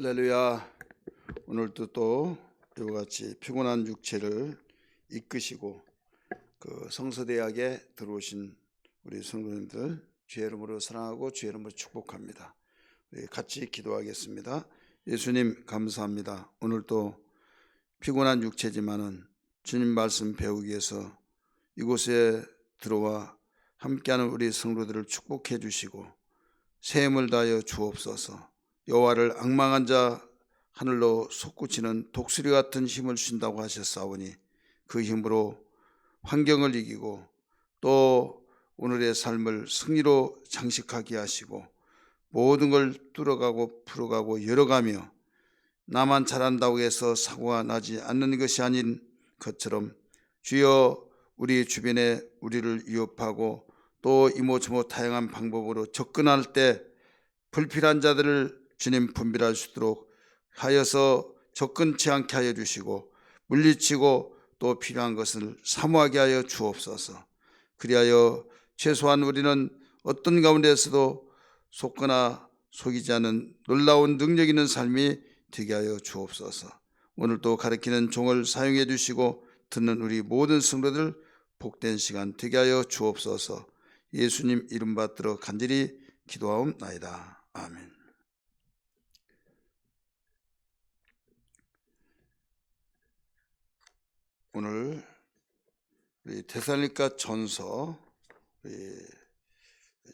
할렐루야. 오늘도 또 이와 같이 피곤한 육체를 이끄시고 성서대학에 들어오신 우리 성도님들 주의 이름으로 사랑하고 주의 이름으로 축복합니다. 우리 같이 기도하겠습니다. 예수님 감사합니다. 오늘도 피곤한 육체지만은 주님 말씀 배우기 위해서 이곳에 들어와 함께하는 우리 성도들을 축복해 주시고 새 힘을 다하여 주옵소서. 여호와를 앙망한 자 하늘로 솟구치는 독수리 같은 힘을 주신다고 하셨사오니 그 힘으로 환경을 이기고 또 오늘의 삶을 승리로 장식하게 하시고 모든 걸 뚫어가고 풀어가고 열어가며 나만 잘한다고 해서 사고가 나지 않는 것이 아닌 것처럼 주여 우리 주변에 우리를 위협하고 또 이모저모 다양한 방법으로 접근할 때 불필요한 자들을 주님 분별할 수 있도록 하여서 접근치 않게 하여 주시고 물리치고 또 필요한 것을 사모하게 하여 주옵소서. 그리하여 최소한 우리는 어떤 가운데서도 속거나 속이지 않은 놀라운 능력 있는 삶이 되게 하여 주옵소서. 오늘도 가르치는 종을 사용해 주시고 듣는 우리 모든 성도들 복된 시간 되게 하여 주옵소서. 예수님 이름 받들어 간절히 기도하옵나이다. 아멘. 오늘 우리 데살로니가 전서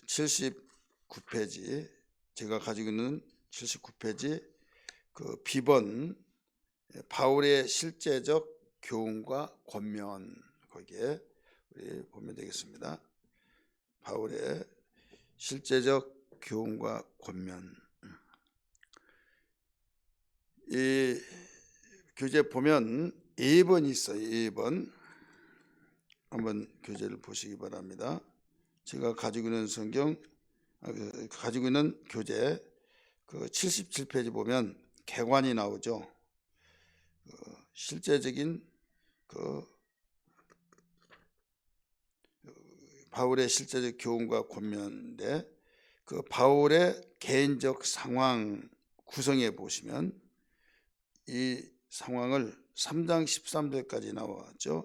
79페이지, 제가 가지고 있는 79페이지 그 비번 바울의 실제적 교훈과 권면, 거기에 우리 보면 되겠습니다. 바울의 실제적 교훈과 권면. 이 교재 보면 2번이 있어요. 2번 한번 교재를 보시기 바랍니다. 제가 가지고 있는 가지고 있는 교재 그 77페이지 보면 개관이 나오죠. 실제적인 바울의 실제적 교훈과 권면인데 그 바울의 개인적 상황 구성해 보시면 이 상황을 3장 13절까지 나왔죠.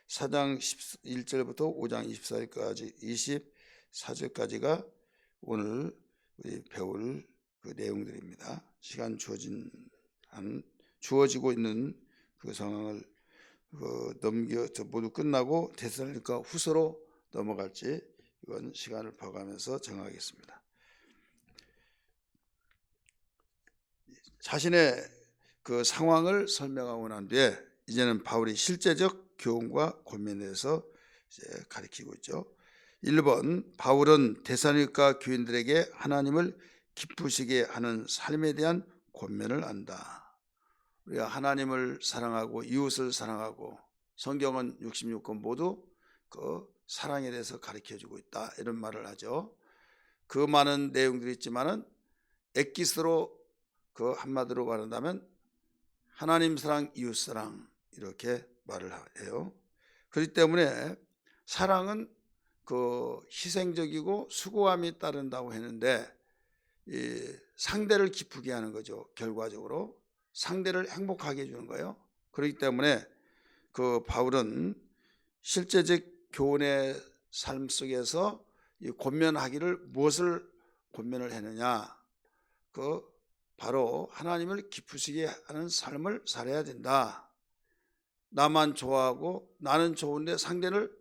4장 11절부터 5장 24절까지 24절까지가 오늘 우리 배울 그 내용들입니다. 시간 주어지고 있는 그 상황을 모두 끝나고 데살로니가 후서로 넘어갈지 이건 시간을 봐가면서 정하겠습니다. 자신의 그 상황을 설명하고 난 뒤에 이제는 바울이 실제적 교훈과 권면에 대해서 이제 가르치고 있죠. 1번, 바울은 데살로니가 교인들에게 하나님을 기쁘시게 하는 삶에 대한 권면을 한다. 우리가 하나님을 사랑하고 이웃을 사랑하고 성경은 66권 모두 그 사랑에 대해서 가르쳐주고 있다, 이런 말을 하죠. 그 많은 내용들이 있지만은 엑기스로 그 한마디로 말한다면 하나님 사랑, 이웃 사랑, 이렇게 말을 해요. 그렇기 때문에 사랑은 그 희생적이고 수고함이 따른다고 했는데 이 상대를 기쁘게 하는 거죠. 결과적으로 상대를 행복하게 해주는 거예요. 그렇기 때문에 그 바울은 실제적 교훈의 삶 속에서 이 권면하기를 무엇을 권면을 했느냐? 그 바로 하나님을 기쁘시게 하는 삶을 살아야 된다. 나만 좋아하고 나는 좋은데 상대를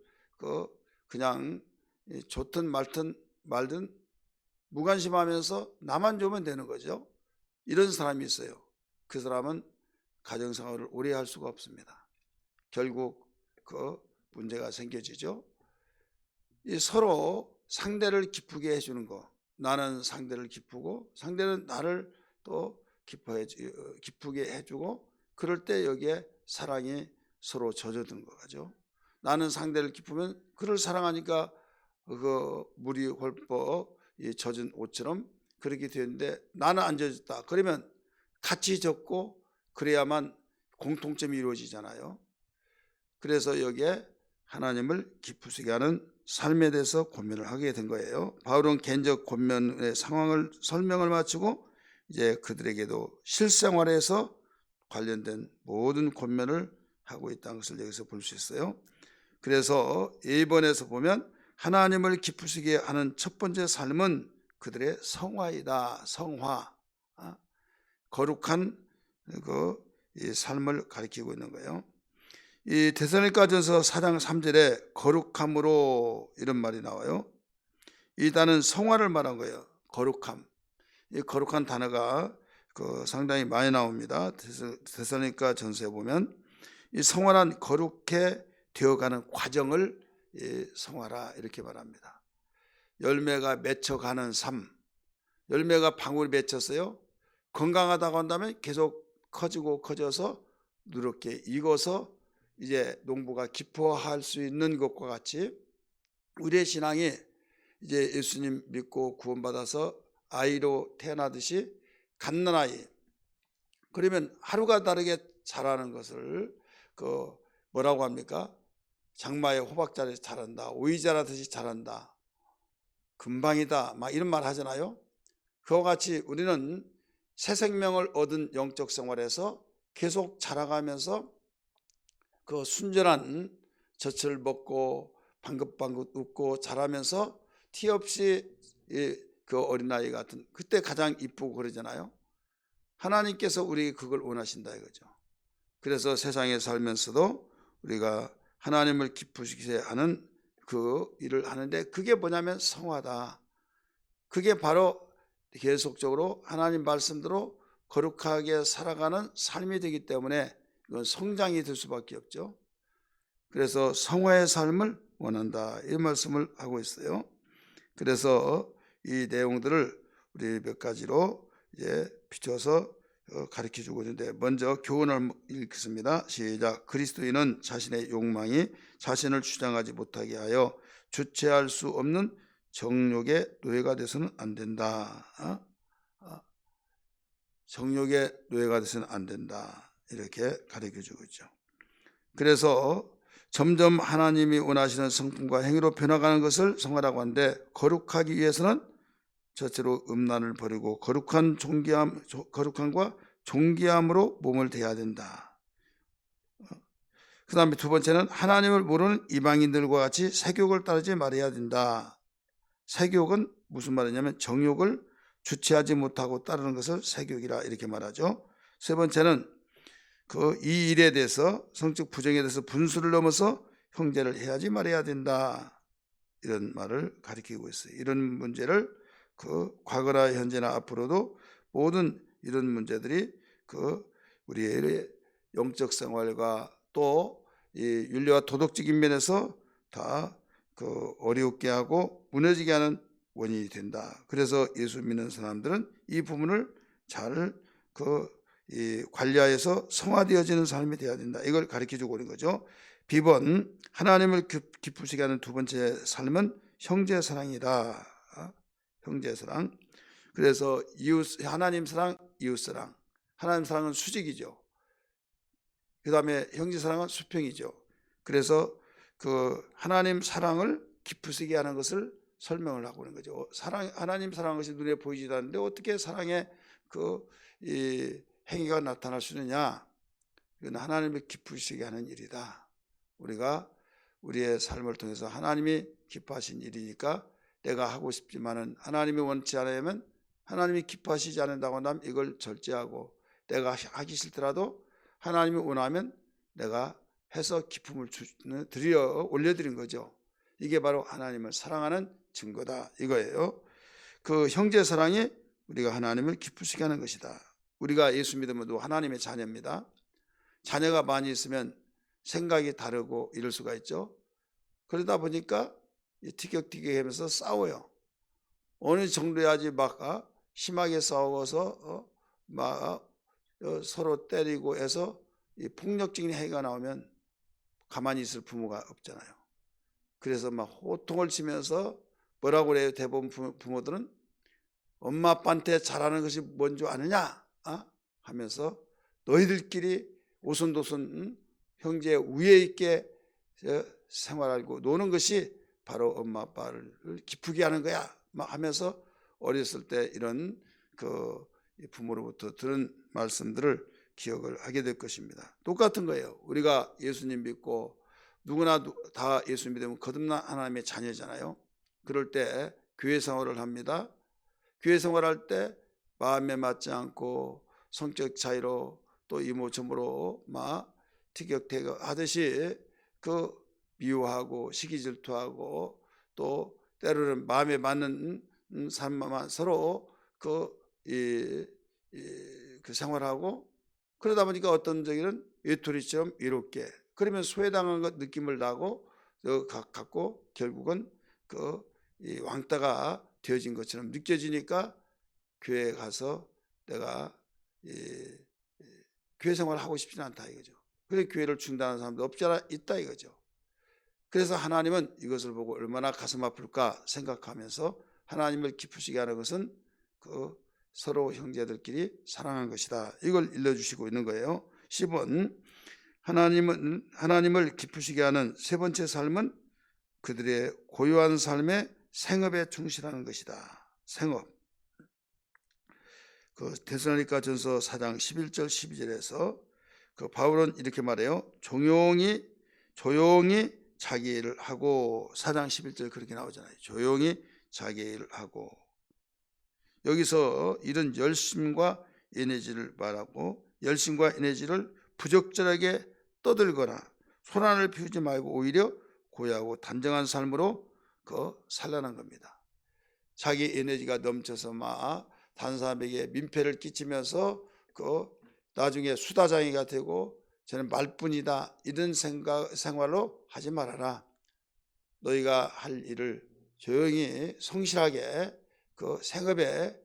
그냥 좋든 말든 무관심하면서 나만 좋으면 되는 거죠. 이런 사람이 있어요. 그 사람은 가정생활을 오래 할 수가 없습니다. 결국 그 문제가 생겨지죠. 이 서로 상대를 기쁘게 해주는 거, 나는 상대를 기쁘고 상대는 나를 또 기쁘게 해주고, 그럴 때 여기에 사랑이 서로 젖어든 거죠. 나는 상대를 기쁘면 그를 사랑하니까 그 물이 헐벗 젖은 옷처럼 그렇게 되는데 나는 안 젖었다. 그러면 같이 젖고 그래야만 공통점이 이루어지잖아요. 그래서 여기에 하나님을 기쁘시게 하는 삶에 대해서 권면을 하게 된 거예요. 바울은 개인적 권면의 상황을 설명을 마치고 이제 그들에게도 실생활에서 관련된 모든 권면을 하고 있다는 것을 여기서 볼 수 있어요. 그래서 1번에서 보면 하나님을 기쁘시게 하는 첫 번째 삶은 그들의 성화이다. 성화, 거룩한 이 삶을 가리키고 있는 거예요. 이 데살로니가전서 4장 3절에 거룩함으로 이런 말이 나와요. 이 단어는 성화를 말한 거예요. 거룩함. 이 거룩한 단어가 상당히 많이 나옵니다. 데살로니가전서에 보면 이 성화란 거룩해 되어가는 과정을 성화라 이렇게 말합니다. 열매가 맺혀가는 삶. 열매가 방울이 맺혔어요. 건강하다고 한다면 계속 커지고 커져서 누렇게 익어서 이제 농부가 기뻐할 수 있는 것과 같이 우리의 신앙이 이제 예수님 믿고 구원받아서 아이로 태어나듯이 갓난아이, 그러면 하루가 다르게 자라는 것을 뭐라고 합니까? 장마에 호박자라듯이 자란다, 오이 자라듯이 자란다, 금방이다, 막 이런 말 하잖아요. 그와 같이 우리는 새 생명을 얻은 영적 생활에서 계속 자라가면서 그 순전한 젖을 먹고 방긋방긋 웃고 자라면서 티 없이 그 어린아이 같은, 그때 가장 이쁘고 그러잖아요. 하나님께서 우리 그걸 원하신다 이거죠. 그래서 세상에 살면서도 우리가 하나님을 기쁘시게 하는 그 일을 하는데, 그게 뭐냐면 성화다. 그게 바로 계속적으로 하나님 말씀대로 거룩하게 살아가는 삶이 되기 때문에 이건 성장이 될 수밖에 없죠. 그래서 성화의 삶을 원한다, 이 말씀을 하고 있어요. 그래서 이 내용들을 우리 몇 가지로 이제 비춰서 가르쳐주고 있는데, 먼저 교훈을 읽겠습니다. 시작. 그리스도인은 자신의 욕망이 자신을 주장하지 못하게 하여 주체할 수 없는 정욕의 노예가 돼서는 안 된다. 정욕의 노예가 돼서는 안 된다, 이렇게 가르쳐주고 있죠. 그래서 점점 하나님이 원하시는 성품과 행위로 변화가는 것을 성화라고 하는데, 거룩하기 위해서는 첫째로 음란을 버리고 거룩함과 존귀함으로 몸을 대해야 된다. 그 다음에 두 번째는 하나님을 모르는 이방인들과 같이 세욕을 따르지 말아야 된다. 세욕은 무슨 말이냐면 정욕을 주체하지 못하고 따르는 것을 세욕이라 이렇게 말하죠. 세 번째는 이 일에 대해서, 성적 부정에 대해서 분수를 넘어서 형제를 해하지 말아야 된다, 이런 말을 가리키고 있어요. 이런 문제를 과거나 현재나 앞으로도 모든 이런 문제들이 우리의 영적 생활과 또 이 윤리와 도덕적인 면에서 다 어렵게 하고 무너지게 하는 원인이 된다. 그래서 예수 믿는 사람들은 이 부분을 잘 관리하여서 성화되어지는 삶이 되어야 된다, 이걸 가르쳐주고 있는 거죠. 비번, 하나님을 기쁘시게 하는 두 번째 삶은 형제사랑이다. 형제사랑. 그래서 하나님 사랑, 이웃 사랑. 하나님 사랑은 수직이죠. 그 다음에 형제사랑은 수평이죠. 그래서 하나님 사랑을 기쁘시게 하는 것을 설명을 하고 있는 거죠. 하나님 사랑하는 것이 눈에 보이지도 않는데 어떻게 사랑의 이 행위가 나타날 수 있느냐? 이건 하나님을 기쁘시게 하는 일이다. 우리가 우리의 삶을 통해서 하나님이 기뻐하신 일이니까 내가 하고 싶지만은 하나님이 원치 않으면, 하나님이 기뻐하시지 않는다고 한다면 이걸 절제하고, 내가 하기 싫더라도 하나님이 원하면 내가 해서 기쁨을 올려드린 거죠. 이게 바로 하나님을 사랑하는 증거다, 이거예요. 형제 사랑이 우리가 하나님을 기쁘시게 하는 것이다. 우리가 예수 믿으면 하나님의 자녀입니다. 자녀가 많이 있으면 생각이 다르고 이럴 수가 있죠. 그러다 보니까 티격태격하면서 싸워요. 어느 정도야지 막 심하게 싸워서 서로 때리고 해서 이 폭력적인 행위가 나오면 가만히 있을 부모가 없잖아요. 그래서 막 호통을 치면서 뭐라고 그래요? 대부분 부모들은 엄마 아빠한테 잘하는 것이 뭔 줄 아느냐 하면서 너희들끼리 오손도손 형제 우애 있게 생활하고 노는 것이 바로 엄마 아빠를 기쁘게 하는 거야 막 하면서, 어렸을 때 이런 부모로부터 들은 말씀들을 기억을 하게 될 것입니다. 똑같은 거예요. 우리가 예수님 믿고 누구나 다 예수 믿으면 거듭난 하나님의 자녀잖아요. 그럴 때 교회 생활을 합니다. 교회 생활할 때 마음에 맞지 않고 성격 차이로 또 이모저모로 막 티격태격 하듯이 그 미워하고 시기질투하고 또 때로는 마음에 맞는 사람만 서로 그 생활하고 그러다 보니까 어떤 적에는 외톨이처럼 외롭게 그러면 소외당한 것 느낌을 나고 갖고 결국은 이 왕따가 되어진 것처럼 느껴지니까 교회에 가서 내가 교회 생활을 하고 싶지는 않다 이거죠. 그래 교회를 중단하는 사람도 없지 않아 있다 이거죠. 그래서 하나님은 이것을 보고 얼마나 가슴 아플까 생각하면서 하나님을 기쁘시게 하는 것은 그 서로 형제들끼리 사랑한 것이다. 이걸 일러주시고 있는 거예요. 10번 하나님을 기쁘시게 하는 세 번째 삶은 그들의 고요한 삶의 생업에 충실하는 것이다. 생업. 데살로니가전서 4장 11절 12절에서 바울은 이렇게 말해요. 조용히 자기 일을 하고 4장 11절 그렇게 나오잖아요. 조용히 자기 일을 하고 여기서 이런 열심과 에너지를 말하고 열심과 에너지를 부적절하게 떠들거나 소란을 피우지 말고 오히려 고요하고 단정한 삶으로 살라는 겁니다. 자기 에너지가 넘쳐서 막 다른 사람에게 민폐를 끼치면서 나중에 수다장이가 되고 저는 말뿐이다 이런 생활로 하지 말아라. 너희가 할 일을 조용히 성실하게 생업에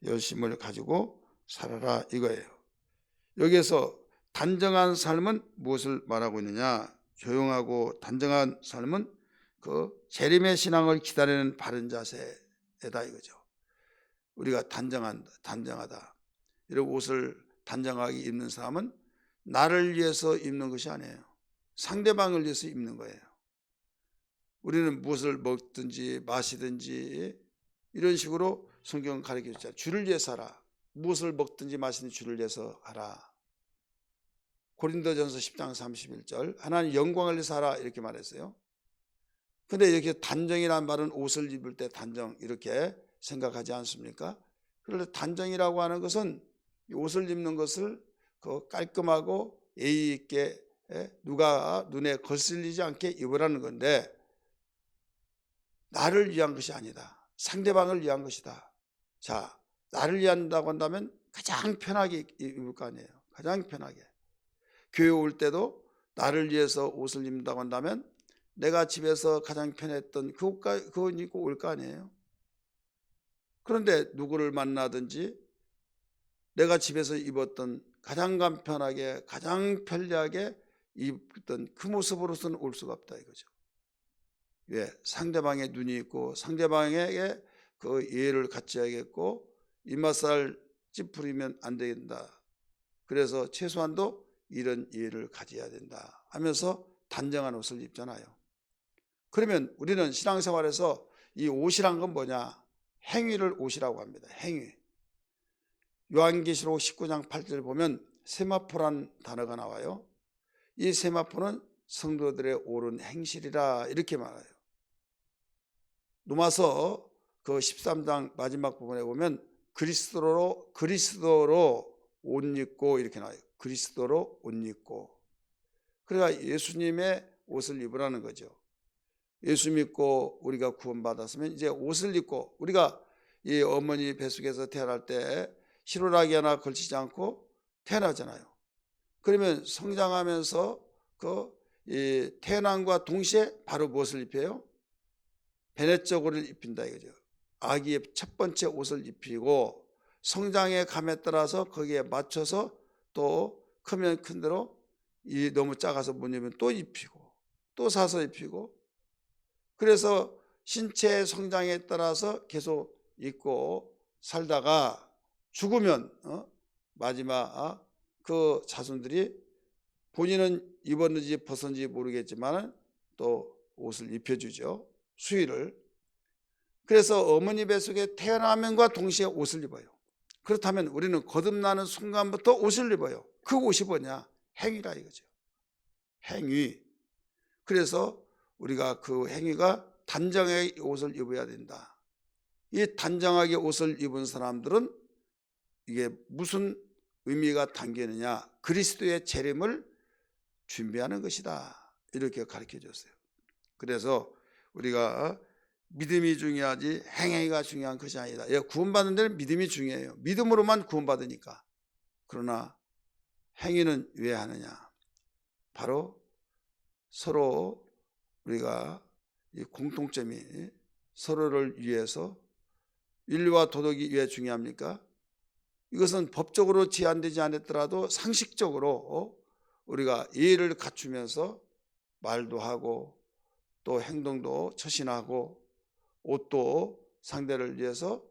열심을 가지고 살아라 이거예요. 여기에서 단정한 삶은 무엇을 말하고 있느냐? 조용하고 단정한 삶은 재림의 신앙을 기다리는 바른 자세다 이거죠. 우리가 단정하다. 이런 옷을 단정하게 입는 사람은 나를 위해서 입는 것이 아니에요. 상대방을 위해서 입는 거예요. 우리는 무엇을 먹든지 마시든지 이런 식으로 성경은 가르쳐 주잖아요. 주를 위해서 하라. 무엇을 먹든지 마시든지 주를 위해서 하라. 고린도전서 10장 31절 하나님 영광을 위해서 하라 이렇게 말했어요. 근데 이렇게 단정이라는 말은 옷을 입을 때 단정 이렇게 생각하지 않습니까? 그런데 단정이라고 하는 것은 옷을 입는 것을 깔끔하고 예의 있게 누가 눈에 거슬리지 않게 입으라는 건데 나를 위한 것이 아니다. 상대방을 위한 것이다. 자, 나를 위한다고 한다면 가장 편하게 입을 거 아니에요. 가장 편하게. 교회 올 때도 나를 위해서 옷을 입는다고 한다면 내가 집에서 가장 편했던 그거 입고 올 거 아니에요. 그런데 누구를 만나든지 내가 집에서 입었던 가장 간편하게 가장 편리하게 입던 그 모습으로서는 올 수가 없다 이거죠. 왜? 상대방의 눈이 있고 상대방에게 그 예의를 갖춰야겠고 입맛살 찌푸리면 안 된다. 그래서 최소한도 이런 예의를 가져야 된다 하면서 단정한 옷을 입잖아요. 그러면 우리는 신앙생활에서 이 옷이란 건 뭐냐? 행위를 옷이라고 합니다. 행위. 요한계시록 19장 8절 보면 세마포란 단어가 나와요. 이 세마포는 성도들의 옳은 행실이라 이렇게 말해요. 로마서 13장 마지막 부분에 보면 그리스도로 옷 입고 이렇게 나와요. 그리스도로 옷 입고. 그러니까 예수님의 옷을 입으라는 거죠. 예수 믿고 우리가 구원받았으면 이제 옷을 입고 우리가 이 어머니 뱃속에서 태어날 때 희로라기 하나 걸치지 않고 태어나잖아요. 그러면 성장하면서 이 태어남과 동시에 바로 무엇을 입혀요? 베넷저고를 입힌다 이거죠. 아기의 첫 번째 옷을 입히고 성장의 감에 따라서 거기에 맞춰서 또 크면 큰 대로 이 너무 작아서 못 입으면 또 입히고 또 사서 입히고 그래서 신체의 성장에 따라서 계속 입고 살다가 죽으면 마지막 그 자손들이 본인은 입었는지 벗었는지 모르겠지만 또 옷을 입혀주죠. 수의를. 그래서 어머니 뱃속에 태어나면과 동시에 옷을 입어요. 그렇다면 우리는 거듭나는 순간부터 옷을 입어요. 그 옷이 뭐냐? 행위라 이거죠. 행위. 그래서 우리가 그 행위가 단정하게 옷을 입어야 된다. 이 단정하게 옷을 입은 사람들은 이게 무슨 의미가 담기느냐? 그리스도의 재림을 준비하는 것이다. 이렇게 가르쳐 줬어요. 그래서 우리가 믿음이 중요하지 행위가 중요한 것이 아니다. 구원받는 데는 믿음이 중요해요. 믿음으로만 구원받으니까. 그러나 행위는 왜 하느냐? 바로 서로 우리가 이 공통점이 서로를 위해서, 윤리와 도덕이 왜 중요합니까? 이것은 법적으로 제한되지 않았더라도 상식적으로 우리가 예의를 갖추면서 말도 하고 또 행동도 처신하고 옷도 상대를 위해서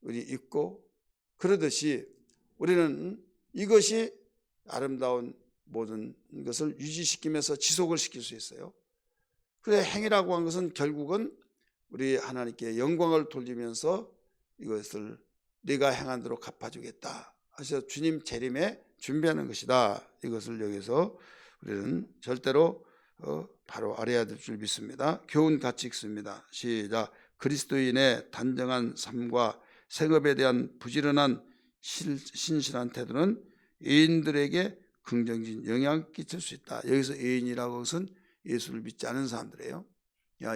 우리 입고 그러듯이 우리는 이것이 아름다운 모든 것을 유지시키면서 지속을 시킬 수 있어요. 그래 행위라고 하는 것은 결국은 우리 하나님께 영광을 돌리면서 이것을 네가 행한 대로 갚아주겠다 하셔서 주님 재림에 준비하는 것이다. 이것을 여기서 우리는 절대로 바로 알아야 될 줄 믿습니다. 교훈 같이 읽습니다. 시작. 그리스도인의 단정한 삶과 생업에 대한 부지런한 신실한 태도는 애인들에게 긍정적인 영향을 끼칠 수 있다. 여기서 애인이라고 하는 것은 예수를 믿지 않은 사람들이에요.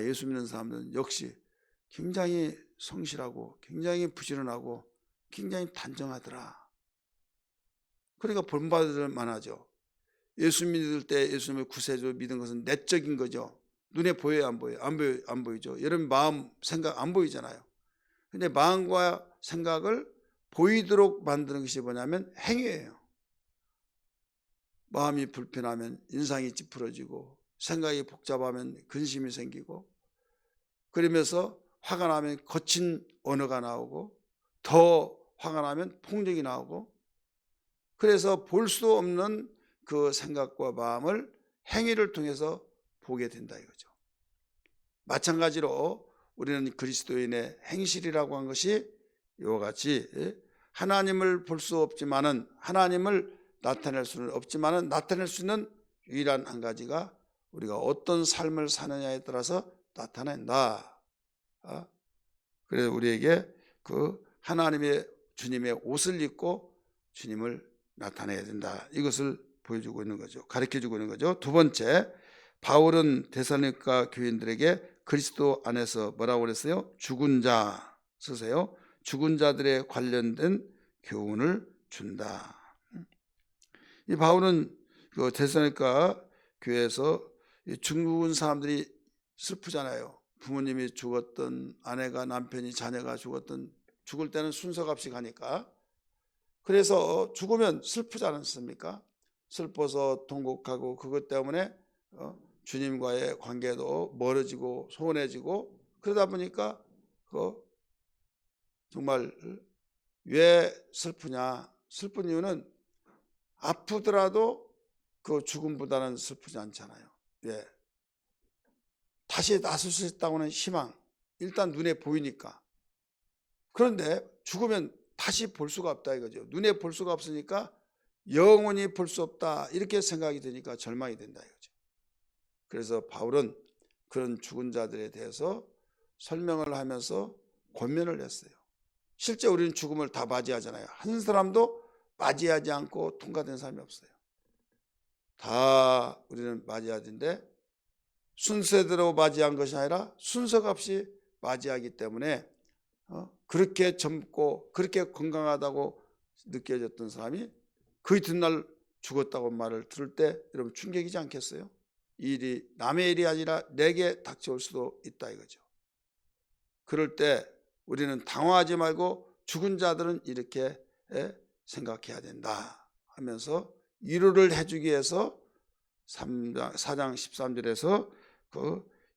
예수 믿는 사람들은 역시 굉장히 성실하고 굉장히 부지런하고 굉장히 단정하더라. 그러니까 본받을 만하죠. 예수 믿을 때 예수님을 구세주로 믿은 것은 내적인 거죠. 눈에 보여요, 안 보여요? 안 보이죠. 여러분 마음, 생각 안 보이잖아요. 근데 마음과 생각을 보이도록 만드는 것이 뭐냐면 행위예요. 마음이 불편하면 인상이 찌푸러지고 생각이 복잡하면 근심이 생기고 그러면서 화가 나면 거친 언어가 나오고 더 화가 나면 폭력이 나오고 그래서 볼 수 없는 그 생각과 마음을 행위를 통해서 보게 된다 이거죠. 마찬가지로 우리는 그리스도인의 행실이라고 한 것이 이와 같이 하나님을 볼 수 없지만은 하나님을 나타낼 수는 없지만은 나타낼 수 있는 유일한 한 가지가 우리가 어떤 삶을 사느냐에 따라서 나타낸다. 그래서 우리에게 그 하나님의 주님의 옷을 입고 주님을 나타내야 된다. 이것을 보여주고 있는 거죠. 가르쳐주고 있는 거죠. 두 번째, 바울은 데살로니가 교인들에게 그리스도 안에서 뭐라고 그랬어요? 죽은 자 쓰세요. 죽은 자들에 관련된 교훈을 준다. 이 바울은 그 데살로니가 교회에서 죽은 사람들이 슬프잖아요. 부모님이 죽었던, 아내가, 남편이, 자녀가 죽었던, 죽을 때는 순서가 없이 가니까. 그래서 죽으면 슬프지 않습니까? 슬퍼서 통곡하고 그것 때문에 주님과의 관계도 멀어지고 소원해지고 그러다 보니까 정말 왜 슬프냐? 슬픈 이유는 아프더라도 그 죽음보다는 슬프지 않잖아요. 예. 다시 나설 수 있다고는 희망. 일단 눈에 보이니까. 그런데 죽으면 다시 볼 수가 없다 이거죠. 눈에 볼 수가 없으니까 영원히 볼 수 없다 이렇게 생각이 드니까 절망이 된다 이거죠. 그래서 바울은 그런 죽은 자들에 대해서 설명을 하면서 권면을 했어요. 실제 우리는 죽음을 다 맞이하잖아요. 한 사람도 맞이하지 않고 통과된 사람이 없어요. 다 우리는 맞이하는데 순서대로 맞이한 것이 아니라 순서가 없이 맞이하기 때문에 그렇게 젊고 그렇게 건강하다고 느껴졌던 사람이 그 이튿날 죽었다고 말을 들을 때 여러분 충격이지 않겠어요? 이 일이 남의 일이 아니라 내게 닥쳐올 수도 있다 이거죠. 그럴 때 우리는 당황하지 말고 죽은 자들은 이렇게 생각해야 된다 하면서 위로를 해주기 위해서 4장 13절에서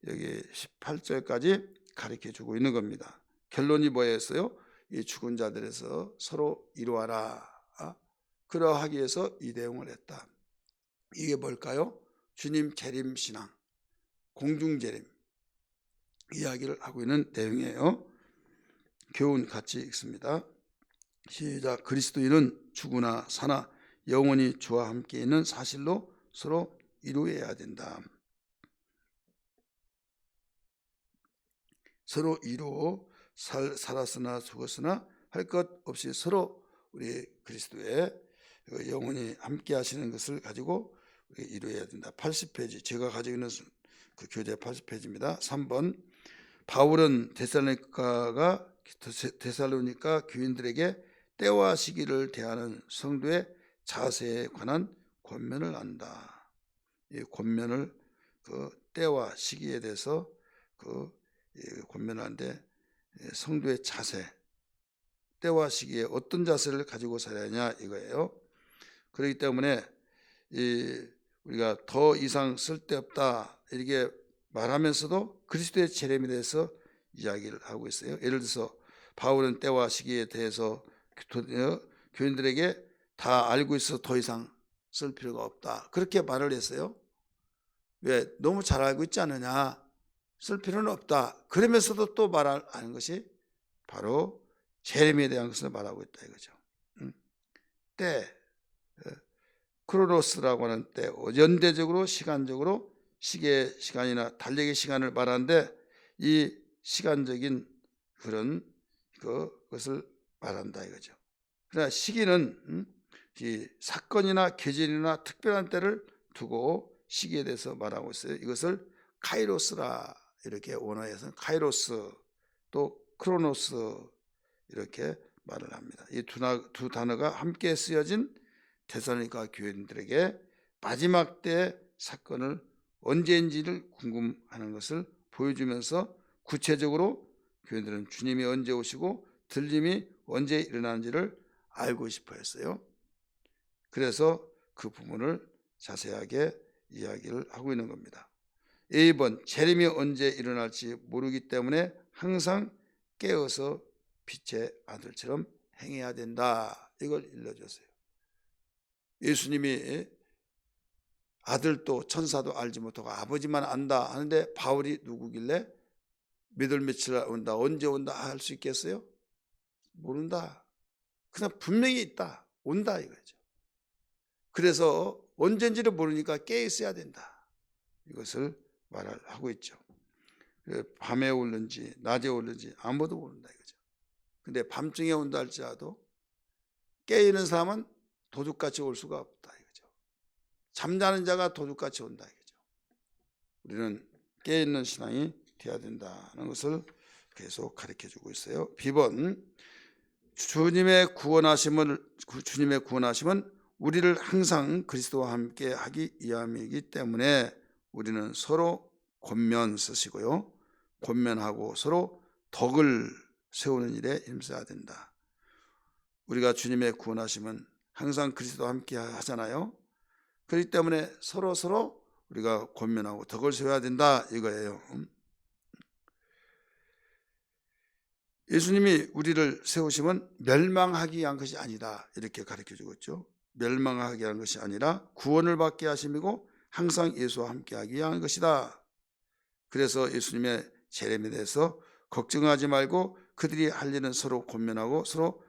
여기 18절까지 가르쳐주고 있는 겁니다. 결론이 뭐였어요? 이 죽은 자들에서 서로 이루어라. 그러하기 위해서 이 내용을 했다. 이게 뭘까요? 주님 재림 신앙, 공중 재림 이야기를 하고 있는 내용이에요. 교훈 같이 읽습니다. 시작. 그리스도인은 죽으나 사나 영원히 주와 함께 있는 사실로 서로 이루어야 된다. 서로 이루어 살았으나 죽었으나 할 것 없이 서로 우리 그리스도의 영원히 함께 하시는 것을 가지고 우리 이루어야 된다. 80페이지 제가 가지고 있는 그 교재 80페이지입니다. 3번 바울은 데살로니가 교인들에게 때와 시기를 대하는 성도의 자세에 관한 권면을 한다. 이 권면을 그 때와 시기에 대해서 권면을 하는데 성도의 자세, 때와 시기에 어떤 자세를 가지고 살아야 하냐 이거예요. 그렇기 때문에 우리가 더 이상 쓸데없다 이렇게 말하면서도 그리스도의 재림에 대해서 이야기를 하고 있어요. 예를 들어서 바울은 때와 시기에 대해서 교인들에게 다 알고 있어 더 이상 쓸 필요가 없다 그렇게 말을 했어요. 왜? 너무 잘 알고 있지 않느냐, 쓸 필요는 없다. 그러면서도 또 말하는 것이 바로 재림에 대한 것을 말하고 있다 이거죠. 때, 크로노스라고 하는 때, 연대적으로 시간적으로 시간이나 달력의 시간을 말하는데 이 시간적인 그런 그것을 말한다 이거죠. 그러나 시기는 이 사건이나 계절이나 특별한 때를 두고 시기에 대해서 말하고 있어요. 이것을 카이로스라 이렇게 원어에서는 카이로스 또 크로노스 이렇게 말을 합니다. 이 두 단어가 함께 쓰여진 데살로니가 교인들에게 마지막 때 사건을 언제인지를 궁금하는 것을 보여주면서 구체적으로 교인들은 주님이 언제 오시고 들림이 언제 일어나는지를 알고 싶어 했어요. 그래서 그 부분을 자세하게 이야기를 하고 있는 겁니다. 2번 재림이 언제 일어날지 모르기 때문에 항상 깨어서 빛의 아들처럼 행해야 된다. 이걸 일러줬어요. 예수님이 아들도 천사도 알지 못하고 아버지만 안다 하는데 바울이 누구길래 몇월 며칠 온다 언제 온다 할 수 있겠어요? 모른다. 그냥 분명히 있다 온다 이거죠. 그래서 언젠지를 모르니까 깨어 있어야 된다 이것을 말하고 있죠. 밤에 올는지 낮에 올는지 아무도 모른다 이거죠. 근데 밤중에 온다 할지라도 깨어있는 사람은 도둑같이 올 수가 없다 이거죠. 잠자는 자가 도둑같이 온다 이거죠. 우리는 깨어있는 신앙이 되어야 된다는 것을 계속 가르쳐주고 있어요. B번 주님의 구원하심은 우리를 항상 그리스도와 함께 하기 위함이기 때문에 우리는 서로 권면 쓰시고요. 권면하고 서로 덕을 세우는 일에 힘써야 된다. 우리가 주님의 구원하심은 항상 그리스도와 함께 하잖아요. 그렇기 때문에 서로 우리가 권면하고 덕을 세워야 된다 이거예요. 예수님이 우리를 세우시면 멸망하기 위한 것이 아니다 이렇게 가르쳐주고 있죠. 멸망하기 위한 것이 아니라 구원을 받게 하심이고 항상 예수와 함께 하기 위한 것이다. 그래서 예수님의 재림에 대해서 걱정하지 말고 그들이 할 일은 서로 권면하고 서로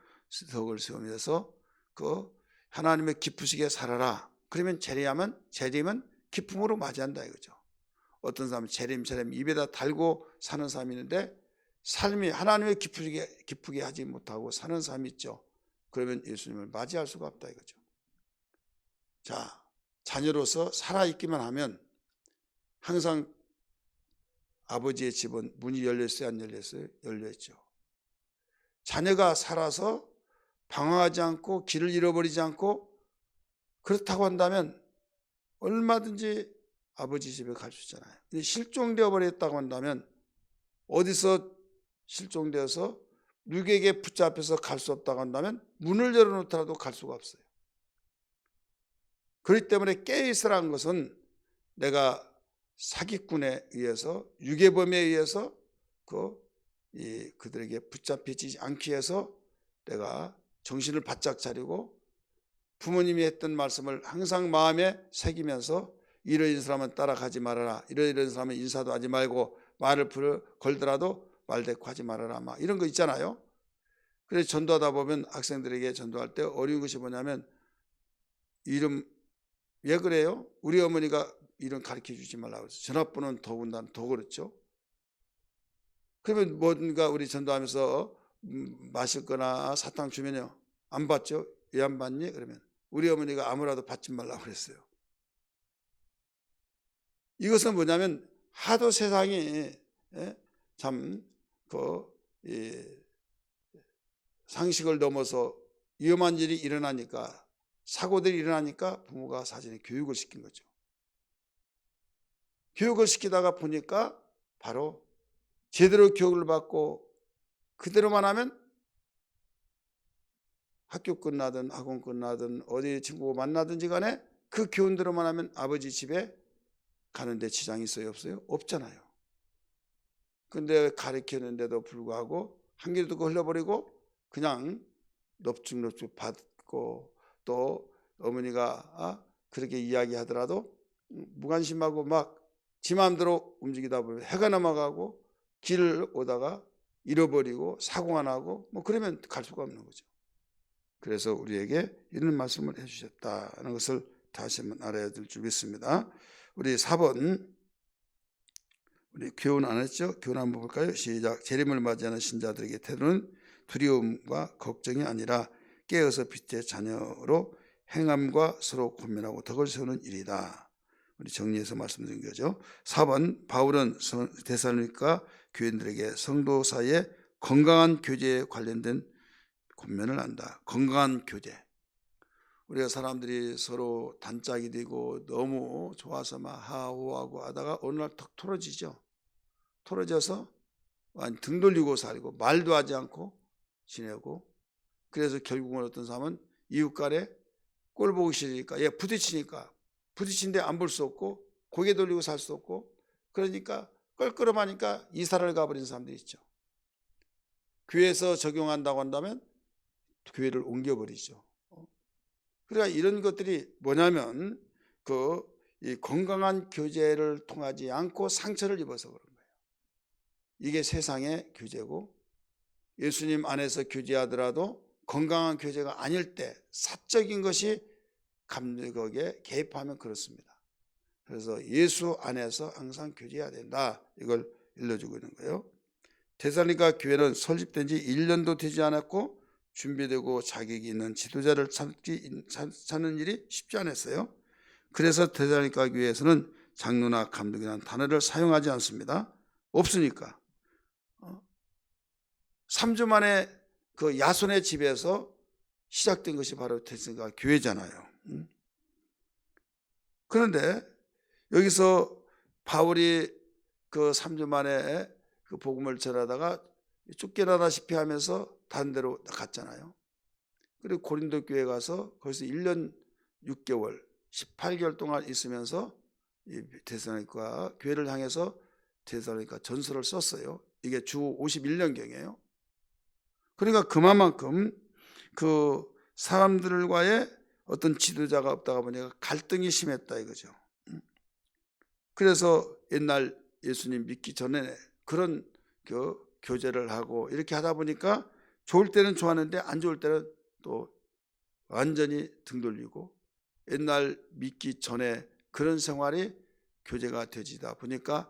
덕을 세우면서 하나님의 기쁘시게 살아라. 그러면 재림은 기쁨으로 맞이한다 이거죠. 어떤 사람은 재림 입에다 달고 사는 사람이 있는데 삶이 하나님의 기쁘게 하지 못하고 사는 삶이 있죠. 그러면 예수님을 맞이할 수가 없다 이거죠. 자, 자녀로서 살아있기만 하면 항상 아버지의 집은 문이 열렸어요 안 열렸어요? 열려있죠. 자녀가 살아서 방황하지 않고 길을 잃어버리지 않고 그렇다고 한다면 얼마든지 아버지 집에 갈 수 있잖아요. 실종되어 버렸다고 한다면 어디서 실종되어서 누구에게 붙잡혀서 갈 수 없다고 한다면 문을 열어놓더라도 갈 수가 없어요. 그렇기 때문에 깨어있으라는 것은 내가 사기꾼에 의해서 유괴범에 의해서 그들에게 붙잡히지 않기 위해서 내가 정신을 바짝 차리고 부모님이 했던 말씀을 항상 마음에 새기면서 이런 사람은 따라가지 말아라, 이런 사람은 인사도 하지 말고 말을 걸더라도 말대꾸하지 말아라, 막 이런 거 있잖아요. 그래서 전도하다 보면 학생들에게 전도할 때 어려운 것이 뭐냐면 이름 왜 그래요? 우리 어머니가 이름 가르쳐 주지 말라고 그랬어요. 전화번호는 더군다나 더 그렇죠. 그러면 뭔가 우리 전도하면서 마실 거나 사탕 주면요. 안 받죠? 왜 안 받니? 그러면 우리 어머니가 아무라도 받지 말라고 그랬어요. 이것은 뭐냐면 하도 세상이 참 상식을 넘어서 위험한 일이 일어나니까 사고들이 일어나니까 부모가 사전에 교육을 시킨 거죠. 교육을 시키다가 보니까 바로 제대로 교육을 받고 그대로만 하면 학교 끝나든 학원 끝나든 어디 친구 만나든지 간에 그 교훈대로만 하면 아버지 집에 가는데 지장이 있어요? 없어요? 없잖아요. 근데 가르치는데도 불구하고 한 길도 흘려버리고 그냥 넙죽넙죽 받고 또 어머니가 그렇게 이야기하더라도 무관심하고 막 지 마음대로 움직이다 보면 해가 넘어가고 길을 오다가 잃어버리고 사고가 나고 뭐 그러면 갈 수가 없는 거죠. 그래서 우리에게 이런 말씀을 해주셨다는 것을 다시 한번 알아야 될 줄 믿습니다. 우리 4번 우리 교훈 안 했죠? 교훈 한번 볼까요? 시작. 재림을 맞이하는 신자들에게 태도는 두려움과 걱정이 아니라 깨어서 빛의 자녀로 행함과 서로 권면하고 덕을 세우는 일이다. 우리 정리해서 말씀드린 거죠. 4번 바울은 데살로니가 교인들에게 성도 사이에 건강한 교제에 관련된 권면을 한다. 건강한 교제. 우리가 사람들이 서로 단짝이 되고 너무 좋아서 막 하호하고 하다가 어느 날 턱 틀어지죠. 틀어져서 등 돌리고 살고 말도 하지 않고 지내고 그래서 결국은 어떤 사람은 이웃 간에 꼴 보기 싫으니까 얘 부딪히니까 부딪힌데 안 볼 수 없고 고개 돌리고 살 수 없고 그러니까 껄끄럼하니까 이사를 가버린 사람들이 있죠. 교회에서 적용한다고 한다면 교회를 옮겨버리죠. 그러니까 이런 것들이 뭐냐면 이 건강한 교제를 통하지 않고 상처를 입어서 그런 거예요. 이게 세상의 교제고 예수님 안에서 교제하더라도 건강한 교제가 아닐 때 사적인 것이 감격에 개입하면 그렇습니다. 그래서 예수 안에서 항상 교제해야 된다. 이걸 일러주고 있는 거예요. 데살로니가 교회는 설립된 지 1년도 되지 않았고 준비되고 자격이 있는 지도자를 찾는 일이 쉽지 않았어요. 그래서 데살로니가 교회에서는 장로나 감독이라는 단어를 사용하지 않습니다. 없으니까. 3주 만에 그 야손의 집에서 시작된 것이 바로 데살로니가 교회잖아요. 그런데 여기서 바울이 그 3주 만에 그 복음을 전하다가 쫓겨나다시피 하면서 다른 데로 갔잖아요. 그리고 고린도 교회 가서 거기서 1년 6개월 18개월 동안 있으면서 데살로니가 교회를 향해서 데살로니가 전서를 썼어요. 이게 주 51년경이에요. 그러니까 그만큼 그 사람들과의 어떤 지도자가 없다가 보니까 갈등이 심했다 이거죠. 그래서 옛날 예수님 믿기 전에 그런 교제를 하고 이렇게 하다 보니까 좋을 때는 좋았는데 안 좋을 때는 또 완전히 등 돌리고 옛날 믿기 전에 그런 생활이 교제가 되지다 보니까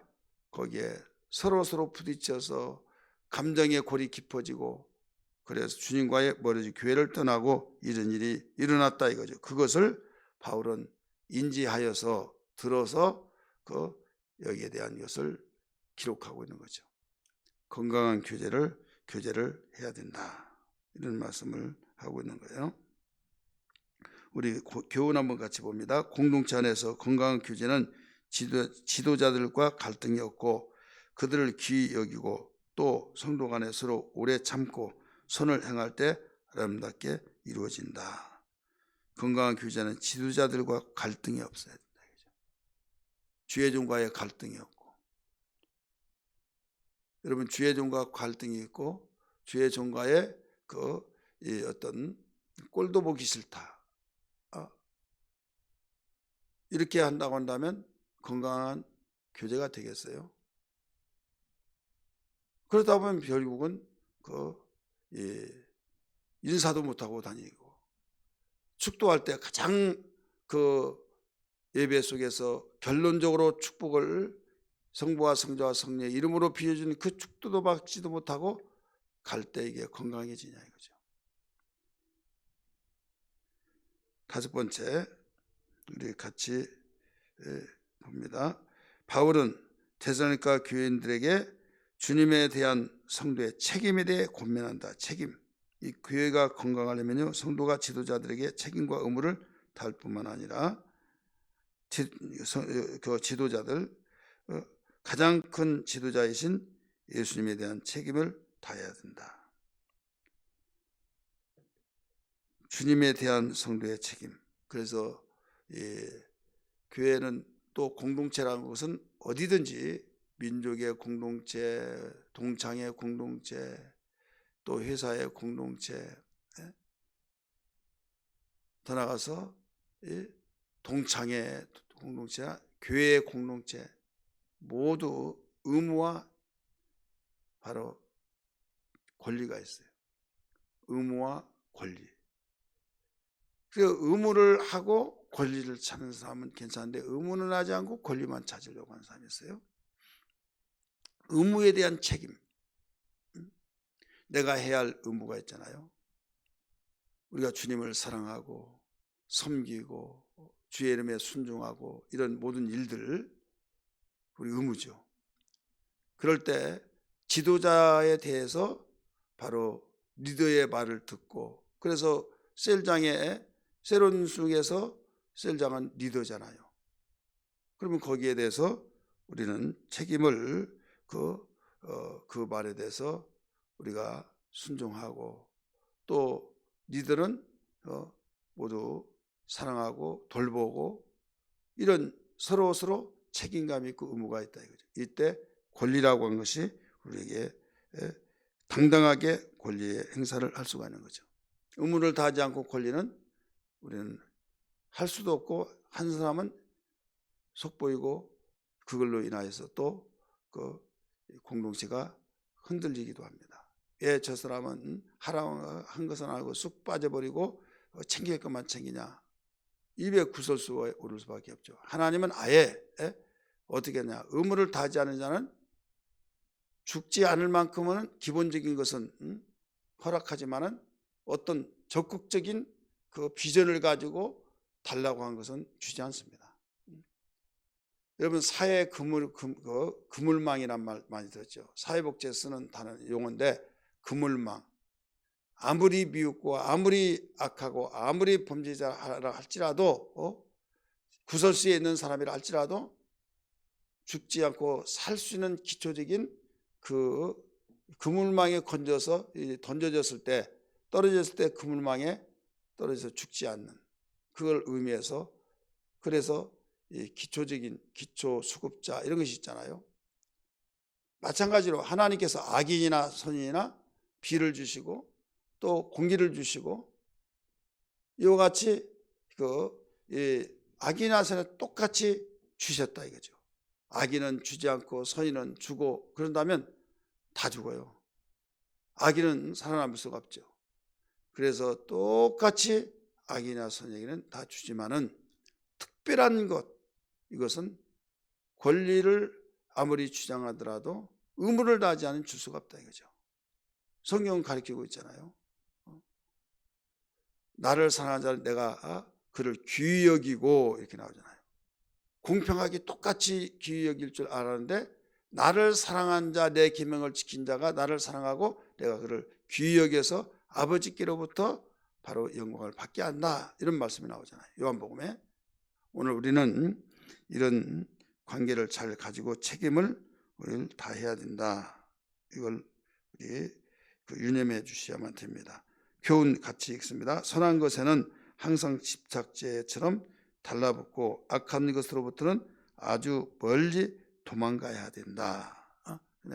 거기에 서로 부딪혀서 감정의 골이 깊어지고 그래서 주님과의 멀어진 교회를 떠나고 이런 일이 일어났다 이거죠. 그것을 바울은 인지하여서 들어서 여기에 대한 것을 기록하고 있는 거죠. 건강한 교제를 해야 된다. 이런 말씀을 하고 있는 거예요. 우리 교훈 한번 같이 봅니다. 공동체 안에서 건강한 교제는 지도자들과 갈등이 없고 그들을 귀히 여기고 또 성도 간에 서로 오래 참고 선을 행할 때 아름답게 이루어진다. 건강한 교제는 지도자들과 갈등이 없어야 된다. 주의 종과의 갈등이 없고 여러분 주의 종과 갈등이 있고 주의 종과의 어떤 꼴도 보기 싫다. 이렇게 한다고 한다면 건강한 교제가 되겠어요? 그러다 보면 결국은 인사도 못하고 다니고, 축도할 때 가장 그 예배 속에서 결론적으로 축복을 성부와 성자와 성령의 이름으로 빌어주는 그 축도도 받지도 못하고 갈 때 이게 건강해지냐 이거죠. 다섯 번째, 우리 같이 봅니다. 바울은 데살로니가 교인들에게 주님에 대한 성도의 책임에 대해 권면한다. 책임. 이 교회가 건강하려면요, 성도가 지도자들에게 책임과 의무를 다할 뿐만 아니라 그 지도자들, 가장 큰 지도자이신 예수님에 대한 책임을 다해야 된다. 주님에 대한 성도의 책임. 그래서 교회는 또 공동체라는 것은 어디든지 민족의 공동체, 동창의 공동체, 또 회사의 공동체, 더 나가서 동창의 공동체나 교회의 공동체 모두 의무와 바로 권리가 있어요. 의무와 권리. 그 의무를 하고 권리를 찾는 사람은 괜찮은데 의무는 하지 않고 권리만 찾으려고 하는 사람이 있어요. 의무에 대한 책임. 내가 해야 할 의무가 있잖아요. 우리가 주님을 사랑하고 섬기고 주의 이름에 순종하고 이런 모든 일들 우리 의무죠. 그럴 때 지도자에 대해서 바로 리더의 말을 듣고, 그래서 셀장의 새로운 숭에서 셀장은 리더잖아요. 그러면 거기에 대해서 우리는 책임을 그 말에 대해서 우리가 순종하고, 또 리더는 모두 사랑하고 돌보고, 이런 서로 책임감 있고 의무가 있다 이거죠. 이때 권리라고 하는 것이 우리에게 당당하게 권리의 행사를 할 수가 있는 거죠. 의무를 다하지 않고 권리는 우리는 할 수도 없고, 한 사람은 속보이고 그걸로 인하여서 또 그 공동체가 흔들리기도 합니다. 왜 저 사람은 하라고 한 것은 알고 쑥 빠져버리고 챙길 것만 챙기냐, 입에 구설수가 오를 수밖에 없죠. 하나님은 아예 어떻게 하냐, 의무를 다하지 않은 자는 죽지 않을 만큼은 기본적인 것은 허락하지만은 어떤 적극적인 그 비전을 가지고 달라고 한 것은 주지 않습니다. 여러분, 사회 그물망이란 말 많이 들었죠. 사회복지에 쓰는 단어 용어인데, 그물망. 아무리 미흡고 아무리 악하고 아무리 범죄자라 할지라도 구설수에 있는 사람이라 할지라도 죽지 않고 살 수 있는 기초적인 그 그물망에 건져서 던져졌을 때, 떨어졌을 때 그물망에 떨어져서 죽지 않는, 그걸 의미해서, 그래서 이 기초적인 기초 수급자 이런 것이 있잖아요. 마찬가지로 하나님께서 악인이나 선인이나 비를 주시고 또 공기를 주시고, 이와 같이 악인이나 선인은 똑같이 주셨다 이거죠. 악인은 주지 않고 선인은 주고, 그런다면 다 죽어요. 악인은 살아남을 수가 없죠. 그래서 똑같이 악인이나 선인에게는 다 주지만은 특별한 것, 이것은 권리를 아무리 주장하더라도 의무를 다하지 않으면 줄 수가 없다 이거죠. 성경은 가르치고 있잖아요. 나를 사랑하는 자를 내가 그를 귀히 여기고 이렇게 나오잖아요. 공평하게 똑같이 귀히 여길 줄 알았는데, 나를 사랑한 자, 내 계명을 지킨 자가 나를 사랑하고 내가 그를 귀히 여겨서 아버지께로부터 바로 영광을 받게 한다, 이런 말씀이 나오잖아요. 요한복음에. 오늘 우리는 이런 관계를 잘 가지고 책임을 우리는 다해야 된다. 이걸 우리 유념해 주셔야만 됩니다. 교훈 같이 읽습니다. 선한 것에는 항상 집착제처럼 달라붙고 악한 것으로부터는 아주 멀리 도망가야 된다.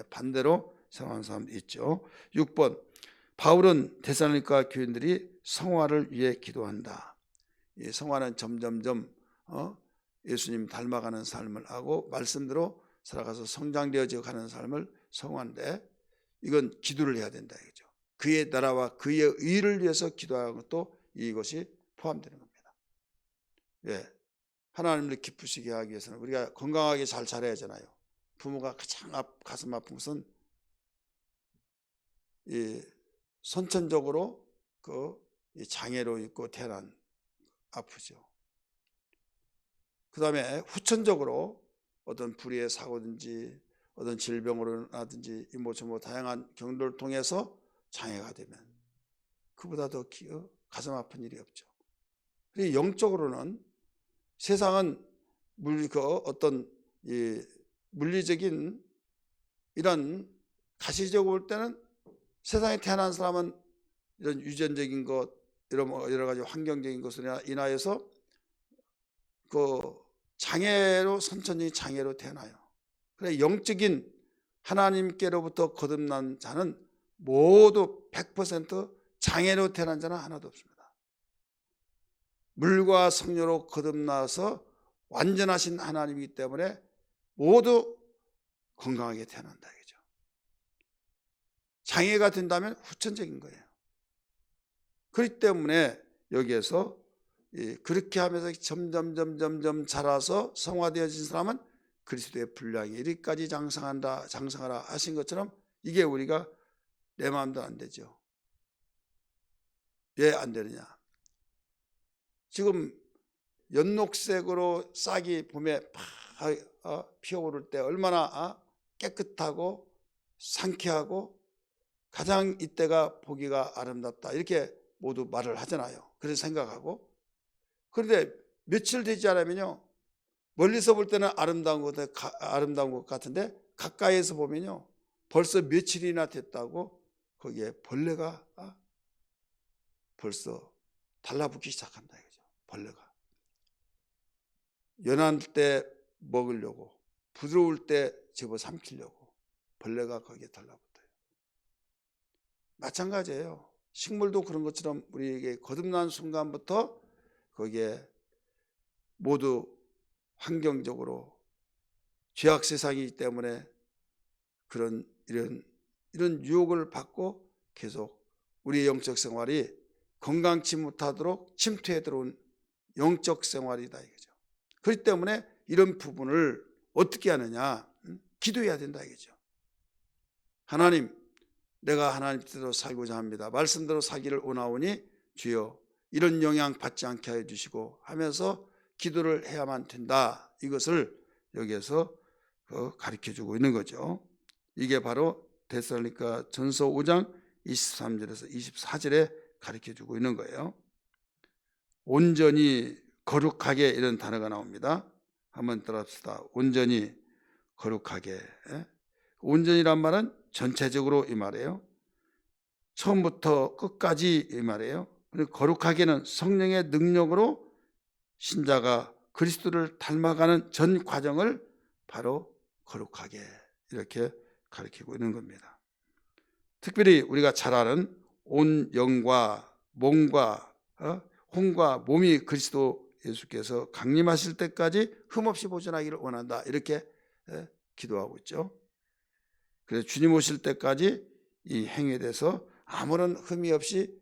반대로 생각하는 사람도 있죠. 6번, 바울은 데살로니가 교인들이 성화를 위해 기도한다. 이 성화는 점점점 예수님 닮아가는 삶을 하고 말씀대로 살아가서 성장되어져 가는 삶을 성화인데, 이건 기도를 해야 된다 이거죠. 그의 나라와 그의 의를 위해서 기도하는 것도 이것이 포함되는 겁니다. 예, 하나님을 기쁘시게 하기 위해서는 우리가 건강하게 잘 자라야 하잖아요. 부모가 가장 가슴 아픈 것은 이 선천적으로 이 장애로 있고 태어난 아프죠. 그 다음에 후천적으로 어떤 불의의 사고든지 어떤 질병으로 나든지 이모저모 다양한 경로를 통해서 장애가 되면 그보다 더 가슴 아픈 일이 없죠. 그리고 영적으로는 세상은 어떤 이 물리적인 이런 가시적으로 볼 때는 세상에 태어난 사람은 이런 유전적인 것, 이런 여러 가지 환경적인 것으로 인하여서 장애로 선천적인 장애로 태어나요. 그래 영적인 하나님께로부터 거듭난 자는 모두 100% 장애로 태어난 자는 하나도 없습니다. 물과 성령으로 거듭나서 완전하신 하나님이기 때문에 모두 건강하게 태어난다 이거죠. 장애가 된다면 후천적인 거예요. 그렇기 때문에 여기에서 그렇게 하면서 점점 자라서 성화되어진 사람은 그리스도의 분량이 이리까지 장성하라 하신 것처럼 이게 우리가 내 마음도 안 되죠. 왜 안 되느냐? 지금 연녹색으로 싹이 봄에 피어오를 때 얼마나 깨끗하고 상쾌하고 가장 이때가 보기가 아름답다 이렇게 모두 말을 하잖아요. 그래서 생각하고 그런데 며칠 되지 않으면요 멀리서 볼 때는 아름다운 것 같은데 가까이에서 보면요 벌써 며칠이나 됐다고 거기에 벌레가 벌써 달라붙기 시작한다 이거죠. 벌레가 연할 때 먹으려고 부드러울 때 집어삼키려고 벌레가 거기에 달라붙어요. 마찬가지예요. 식물도 그런 것처럼 우리에게 거듭난 순간부터 거기에 모두 환경적으로 죄악 세상이기 때문에 이런 유혹을 받고 계속 우리의 영적 생활이 건강치 못하도록 침투해 들어온 영적 생활이다 이거죠. 그렇기 때문에 이런 부분을 어떻게 하느냐? 기도해야 된다 이거죠. 하나님, 내가 하나님 뜻대로 살고자 합니다. 말씀대로 살기를 원하오니 주여 이런 영향 받지 않게 해 주시고 하면서 기도를 해야만 된다. 이것을 여기에서 가르쳐 주고 있는 거죠. 이게 바로 데살로니가 전서 5장 23절에서 24절에 가르쳐 주고 있는 거예요. 온전히 거룩하게 이런 단어가 나옵니다. 한번 따라합시다. 온전히 거룩하게. 온전이란 말은 전체적으로 이 말이에요. 처음부터 끝까지 이 말이에요. 그리고 거룩하게는 성령의 능력으로 신자가 그리스도를 닮아가는 전 과정을 바로 거룩하게 이렇게 가르치고 있는 겁니다. 특별히 우리가 잘 아는 온 영과 몸과 혼과 몸이 그리스도 예수께서 강림하실 때까지 흠없이 보존하기를 원한다 이렇게 기도하고 있죠. 그래서 주님 오실 때까지 이 행위에 대해서 아무런 흠이 없이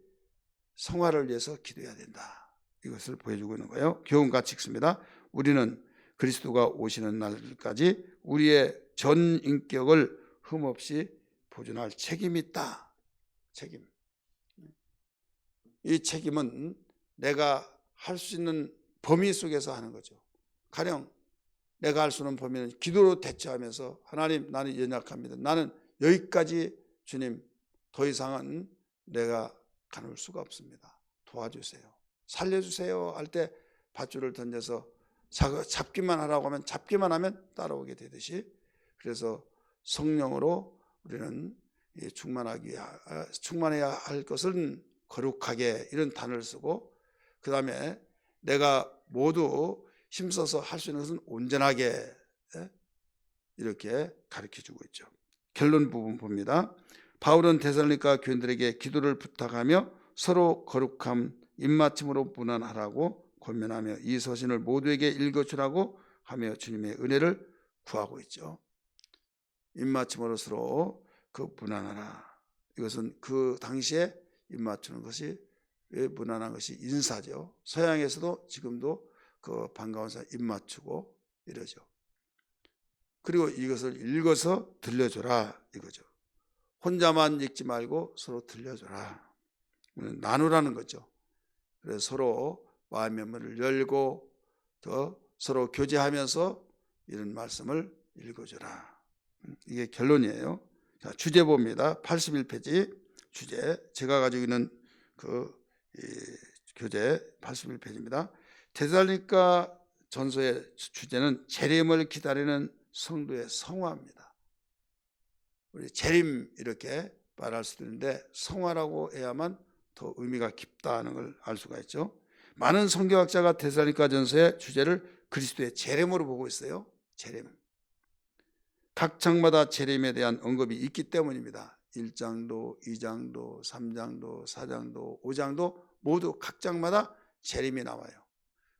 성화를 위해서 기도해야 된다. 이것을 보여주고 있는 거예요. 교훈같이 읽습니다. 우리는 그리스도가 오시는 날까지 우리의 전 인격을 흠없이 보존할 책임이 있다. 책임. 이 책임은 내가 할 수 있는 범위 속에서 하는 거죠. 가령 내가 할 수 있는 범위는 기도로 대처하면서 하나님 나는 연약합니다. 나는 여기까지 주님 더 이상은 내가 가눌 수가 없습니다. 도와주세요. 살려주세요 할 때 밧줄을 던져서 잡기만 하라고 하면 잡기만 하면 따라오게 되듯이 그래서 성령으로 우리는 충만해야 할 것은 거룩하게 이런 단어를 쓰고 그 다음에 내가 모두 힘써서 할 수 있는 것은 온전하게 이렇게 가르쳐주고 있죠. 결론 부분 봅니다. 바울은 데살로니가 교인들에게 기도를 부탁하며 서로 거룩함, 입맞춤으로 문안하라고 권면하며 이 서신을 모두에게 읽어주라고 하며 주님의 은혜를 구하고 있죠. 입맞춤으로 서로 문안하라. 이것은 그 당시에 입맞추는 것이 무난한 것이 인사죠. 서양에서도 지금도 그 반가운 사람 입맞추고 이러죠. 그리고 이것을 읽어서 들려줘라 이거죠. 혼자만 읽지 말고 서로 들려줘라. 나누라는 거죠. 그래서 서로 마음의 문을 열고 더 서로 교제하면서 이런 말씀을 읽어줘라. 이게 결론이에요. 자, 주제 봅니다. 81페이지 주제. 제가 가지고 있는 교재 81페이지입니다. 데살로니가 전서의 주제는 재림을 기다리는 성도의 성화입니다. 우리 재림 이렇게 말할 수도 있는데 성화라고 해야만 더 의미가 깊다는 걸 알 수가 있죠. 많은 성경학자가 데살로니가 전서의 주제를 그리스도의 재림으로 보고 있어요. 재림. 각 장마다 재림에 대한 언급이 있기 때문입니다. 1장도, 2장도, 3장도, 4장도, 5장도 모두 각 장마다 재림이 나와요.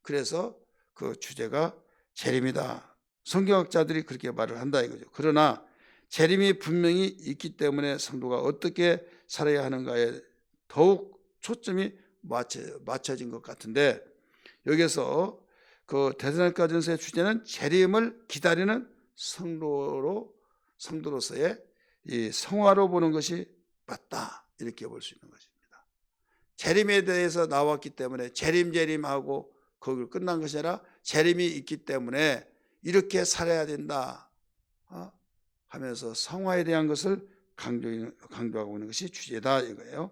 그래서 그 주제가 재림이다. 성경학자들이 그렇게 말을 한다 이거죠. 그러나 재림이 분명히 있기 때문에 성도가 어떻게 살아야 하는가에 더욱 초점이 맞춰진 것 같은데, 여기서 그 데살로니가 전서의 주제는 재림을 기다리는 성도로서의 이 성화로 보는 것이 맞다 이렇게 볼 수 있는 것입니다. 재림에 대해서 나왔기 때문에 재림하고 거기를 끝난 것이 아니라 재림이 있기 때문에 이렇게 살아야 된다 하면서 성화에 대한 것을 강조하고 있는 것이 주제다 이거예요.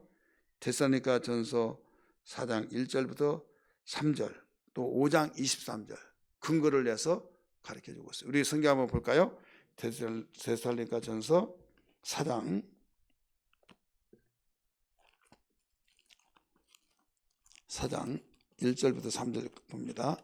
데살로니가 전서 4장 1절부터 3절 또 5장 23절 근거를 내서 가르쳐주고 있어요. 우리 성경 한번 볼까요? 데살로니가 전서 4장 1절부터 3절 봅니다.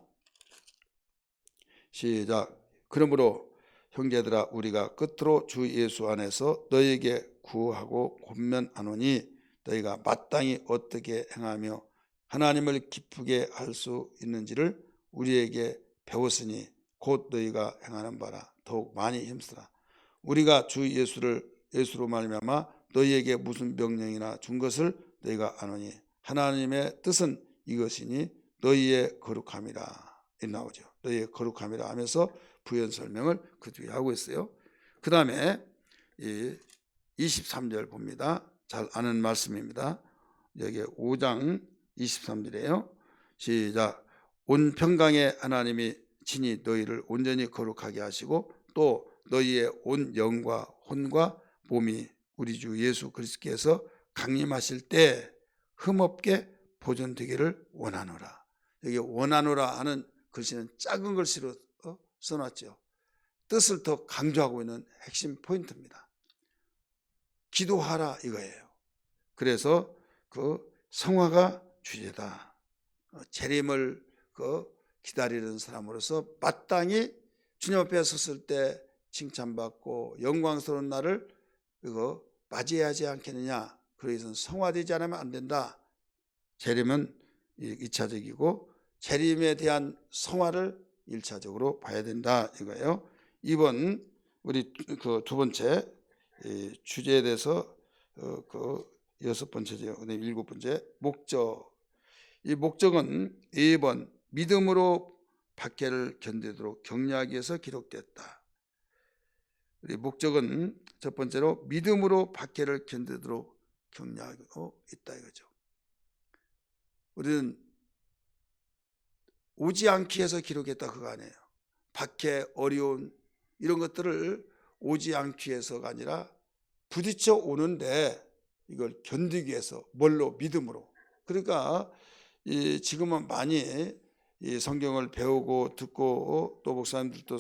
시작. 그러므로 형제들아 우리가 끝으로 주 예수 안에서 너희에게 구하고 권면하노니 너희가 마땅히 어떻게 행하며 하나님을 기쁘게 할 수 있는지를 우리에게 배웠으니 곧 너희가 행하는 바라 더욱 많이 힘쓰라. 우리가 주 예수로 말미암아 너희에게 무슨 명령이나 준 것을 너희가 아노니 하나님의 뜻은 이것이니 너희의 거룩함이라. 이 나오죠. 너희의 거룩함이라 하면서 부연 설명을 그 뒤에 하고 있어요. 그 다음에 23절 봅니다. 잘 아는 말씀입니다. 여기 5장 23절이에요. 시작. 온 평강의 하나님이 친히 너희를 온전히 거룩하게 하시고 또 너희의 온 영과 혼과 몸이 우리 주 예수 그리스도께서 강림하실 때 흠없게 보존되기를 원하노라. 여기 원하노라 하는 글씨는 작은 글씨로 써놨죠. 뜻을 더 강조하고 있는 핵심 포인트입니다. 기도하라 이거예요. 그래서 그 성화가 주제다. 재림을 기다리는 사람으로서 마땅히 주님 앞에 섰을 때 칭찬받고 영광스러운 날을 맞이하지 않겠느냐. 그래서 성화되지 않으면 안 된다. 재림은 2차적이고 재림에 대한 성화를 1차적으로 봐야 된다 이거예요. 이번 우리 그 두 번째 주제에 대해서 그 6번째죠. 7번째 목적. 이 목적은 2번 믿음으로 박해를 견디도록 격려하기 위해서 기록됐다. 우리 목적은 첫 번째로 믿음으로 박해를 견디도록 격려하고 있다 이거죠. 우리는 오지 않기 위해서 기록했다 그거 아니에요. 박해, 어려움 이런 것들을 오지 않기 위해서가 아니라 부딪혀 오는데 이걸 견디기 위해서 뭘로? 믿음으로. 그러니까 지금은 많이 이 성경을 배우고 듣고 또 목사님들도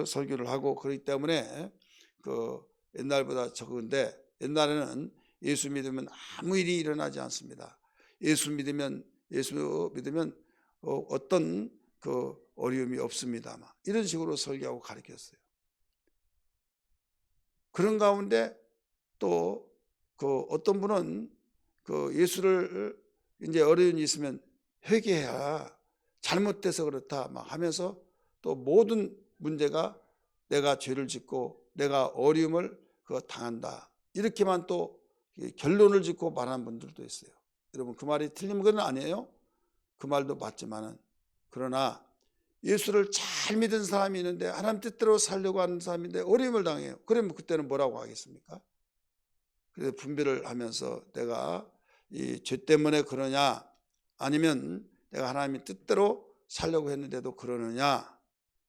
설교를 하고 그렇기 때문에 그 옛날보다 적은데 옛날에는 예수 믿으면 아무 일이 일어나지 않습니다. 예수 믿으면 어떤 그 어려움이 없습니다. 이런 식으로 설교하고 가르쳤어요. 그런 가운데 또 그 어떤 분은 그 예수를 이제 어려움이 있으면 회개해야 잘못돼서 그렇다 막 하면서 또 모든 문제가 내가 죄를 짓고 내가 어려움을 당한다 이렇게만 또 결론을 짓고 말하는 분들도 있어요. 여러분 그 말이 틀린 건 아니에요. 그 말도 맞지만은 그러나 예수를 잘 믿은 사람이 있는데 하나님 뜻대로 살려고 하는 사람인데 어려움을 당해요. 그러면 그때는 뭐라고 하겠습니까? 그래서 분별을 하면서 내가 이 죄 때문에 그러냐 아니면 내가 하나님의 뜻대로 살려고 했는데도 그러느냐,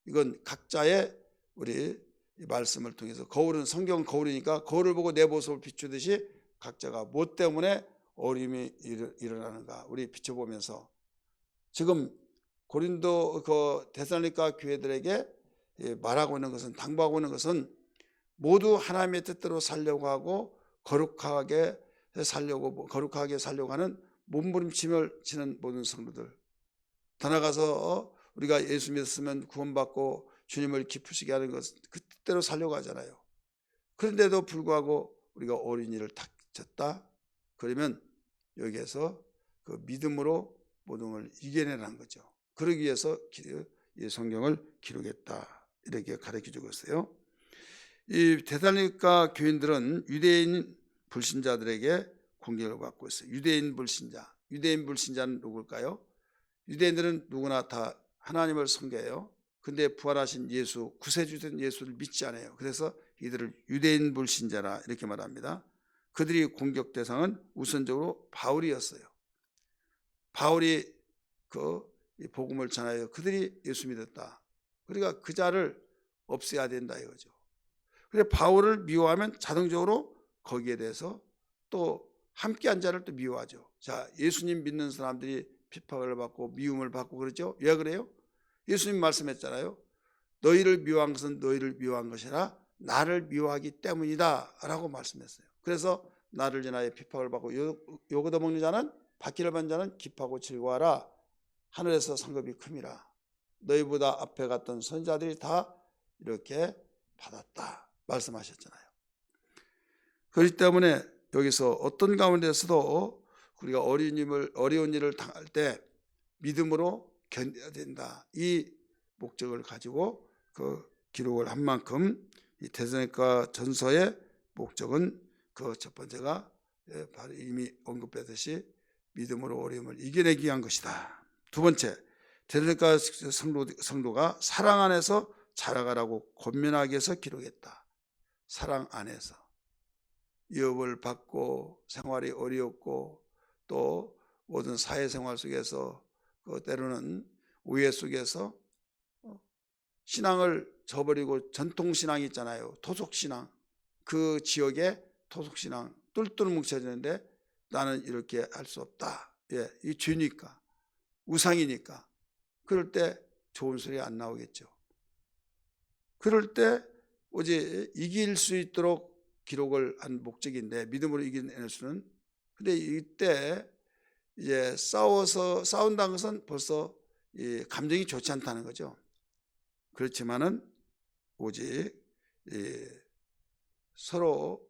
이건 각자의 우리 이 말씀을 통해서, 거울은 성경 거울이니까 거울을 보고 내 모습을 비추듯이 각자가 무엇 때문에 어려움이 일어나는가 우리 비춰보면서 지금 고린도 그 데살로니가 교회들에게 말하고 있는 것은, 당부하고 있는 것은 모두 하나님의 뜻대로 살려고 하고 거룩하게 살려고 하는 몸부림침을 치는 모든 성도들, 더 나아가서 우리가 예수 믿었으면 구원받고 주님을 기쁘시게 하는 것, 그 뜻대로 살려고 하잖아요. 그런데도 불구하고 우리가 어린이를 닥쳤다 그러면 여기에서 그 믿음으로 모든 걸 이겨내라는 거죠. 그러기 위해서 이 성경을 기록했다 이렇게 가르쳐주고 있어요. 이 데살로니가 교인들은 유대인 불신자들에게 공격을 받고 있어요. 유대인 불신자는 누굴까요? 유대인들은 누구나 다 하나님을 섬겨요. 근데 부활하신 예수, 구세주된 예수를 믿지 않아요. 그래서 이들을 유대인 불신자라 이렇게 말합니다. 그들이 공격 대상은 우선적으로 바울이었어요. 바울이 그 복음을 전하여 그들이 예수 믿었다. 그러니까 그 자를 없애야 된다 이거죠. 그래 바울을 미워하면 자동적으로 거기에 대해서 또 함께한 자를 또 미워하죠. 자, 예수님 믿는 사람들이 핍박을 받고 미움을 받고 그러죠. 왜 그래요? 예수님 말씀했잖아요. 너희를 미워한 것은 너희를 미워한 것이라 나를 미워하기 때문이다 라고 말씀했어요. 그래서 나를 인하여 핍박을 받고 욕 얻어먹는 자는, 받기를 받는 자는 기뻐하고 즐거워하라. 하늘에서 상급이 큼이라. 너희보다 앞에 갔던 선자들이 다 이렇게 받았다 말씀하셨잖아요. 그렇기 때문에 여기서 어떤 가운데서도 우리가 어려운 일을 당할 때 믿음으로 견뎌야 된다, 이 목적을 가지고 그 기록을 한 만큼 이 데살로니가 전서의 목적은 그 첫 번째가 바로 이미 언급했듯이 믿음으로 어려움을 이겨내기 위한 것이다. 두 번째, 데살로니가 성도가 사랑 안에서 자라가라고 권면하기 위해서 기록했다. 사랑 안에서 위협을 받고 생활이 어렵고 또 모든 사회생활 속에서 때로는 우애 속에서 신앙을 저버리고 전통신앙이 있잖아요. 토속신앙, 그 지역에 토속신앙 똘똘 뭉쳐지는데 나는 이렇게 할 수 없다. 이 죄니까, 우상이니까. 그럴 때 좋은 소리 안 나오겠죠. 그럴 때 오직 이길 수 있도록 기록을 한 목적인데, 믿음으로 이겨낼 수는. 근데 이때 이제 싸운다는 것은 벌써 감정이 좋지 않다는 거죠. 그렇지만은 오직 서로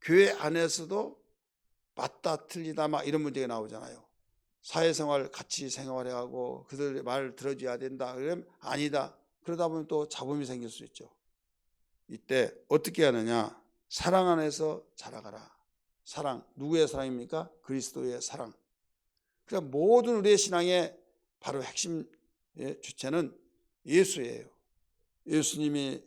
교회 안에서도 맞다 틀리다 막 이런 문제가 나오잖아요. 사회생활 같이 생활해가고 그들의 말을 들어줘야 된다 그러면 아니다, 그러다 보면 또 잡음이 생길 수 있죠. 이때 어떻게 하느냐, 사랑 안에서 자라가라. 사랑, 누구의 사랑입니까? 그리스도의 사랑. 그러니까 모든 우리의 신앙의 바로 핵심 주체는 예수예요. 예수님이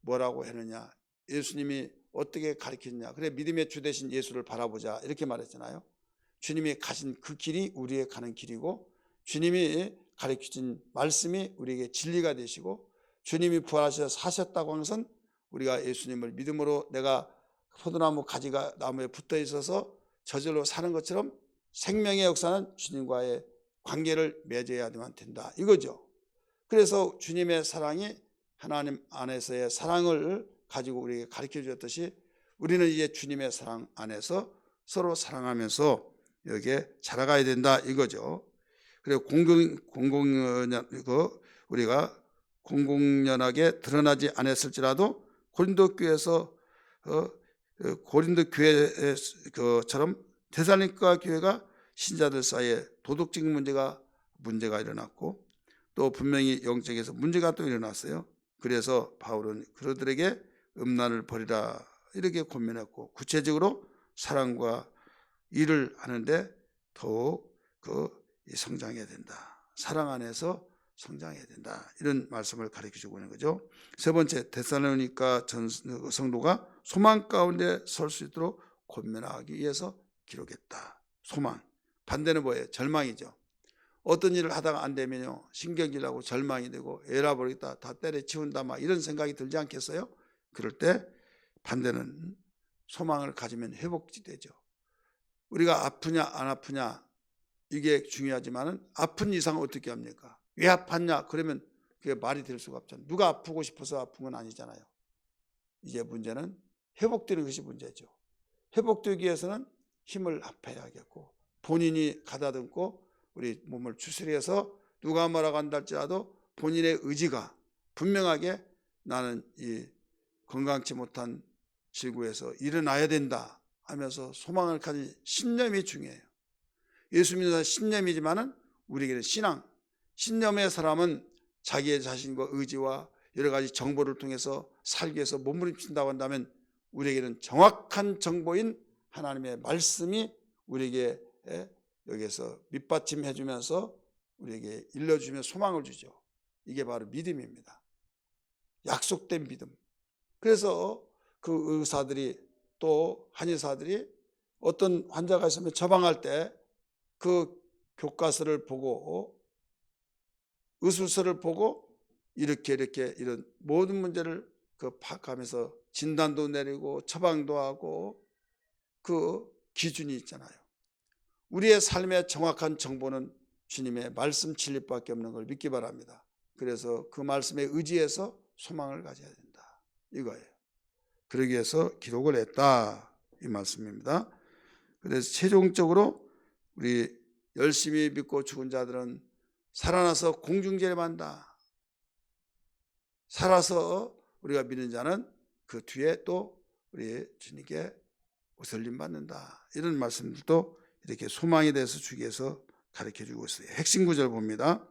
뭐라고 했느냐, 예수님이 어떻게 가르쳤느냐. 그래 믿음의 주 되신 예수를 바라보자 이렇게 말했잖아요. 주님이 가신 그 길이 우리의 가는 길이고, 주님이 가르치신 말씀이 우리에게 진리가 되시고, 주님이 부활하셔서 사셨다고 하는 것은 우리가 예수님을 믿음으로 내가 포도나무 가지가 나무에 붙어 있어서 저절로 사는 것처럼 생명의 역사는 주님과의 관계를 맺어야만 된다 이거죠. 그래서 주님의 사랑이 하나님 안에서의 사랑을 가지고 우리에게 가르쳐 주었듯이 우리는 이제 주님의 사랑 안에서 서로 사랑하면서 여기에 자라가야 된다 이거죠. 그리고 우리가 공공연하게 드러나지 않았을지라도 고린도 교회에서 고린도 교회처럼 데살로니가 교회가 신자들 사이에 도덕적 문제가 일어났고, 또 분명히 영적에서 문제가 또 일어났어요. 그래서 바울은 그들에게 음란을 버리라 이렇게 권면했고, 구체적으로 사랑과 일을 하는데 더욱 성장해야 된다. 사랑 안에서 성장해야 된다. 이런 말씀을 가르쳐주고 있는 거죠. 세 번째, 데살로니가 성도가 소망 가운데 설 수 있도록 권면하기 위해서 기록했다. 소망. 반대는 뭐예요? 절망이죠. 어떤 일을 하다가 안 되면요, 신경질 나고 절망이 되고 에라버리겠다, 다 때려치운다, 막 이런 생각이 들지 않겠어요? 그럴 때 반대는 소망을 가지면 회복이 되죠. 우리가 아프냐 안 아프냐 이게 중요하지만은 아픈 이상 어떻게 합니까? 왜 아팠냐? 그러면 그게 말이 될 수가 없잖아요. 누가 아프고 싶어서 아픈 건 아니잖아요. 이제 문제는 회복되는 것이 문제죠. 회복되기 위해서는 힘을 합해야겠고, 본인이 가다듬고 우리 몸을 추스려서 누가 뭐라고 한다 할지라도 본인의 의지가 분명하게 나는 이 건강치 못한 지구에서 일어나야 된다 하면서 소망을 가진 신념이 중요해요. 예수 믿는 신념이지만은 우리에게는 신념의 사람은 자기의 자신과 의지와 여러 가지 정보를 통해서 살기 위해서 몸부림친다고 한다면 우리에게는 정확한 정보인 하나님의 말씀이 우리에게 여기에서 밑받침해 주면서 우리에게 일러주며 소망을 주죠. 이게 바로 믿음입니다. 약속된 믿음. 그래서 그 의사들이 또 한의사들이 어떤 환자가 있으면 처방할 때 그 교과서를 보고 의술서를 보고 이렇게 이런 모든 문제를 파악하면서 진단도 내리고 처방도 하고 그 기준이 있잖아요. 우리의 삶의 정확한 정보는 주님의 말씀 진리밖에 없는 걸 믿기 바랍니다. 그래서 그 말씀에 의지해서 소망을 가져야 된다. 이거예요. 그러기 위해서 기록을 했다. 이 말씀입니다. 그래서 최종적으로 우리 열심히 믿고 죽은 자들은 살아나서 공중제례한다. 살아서 우리가 믿는 자는 그 뒤에 또 우리 주님께 옷을림 받는다. 이런 말씀들도 이렇게 소망에 대해서 주기 위해서 가르쳐주고 있어요. 핵심 구절 봅니다.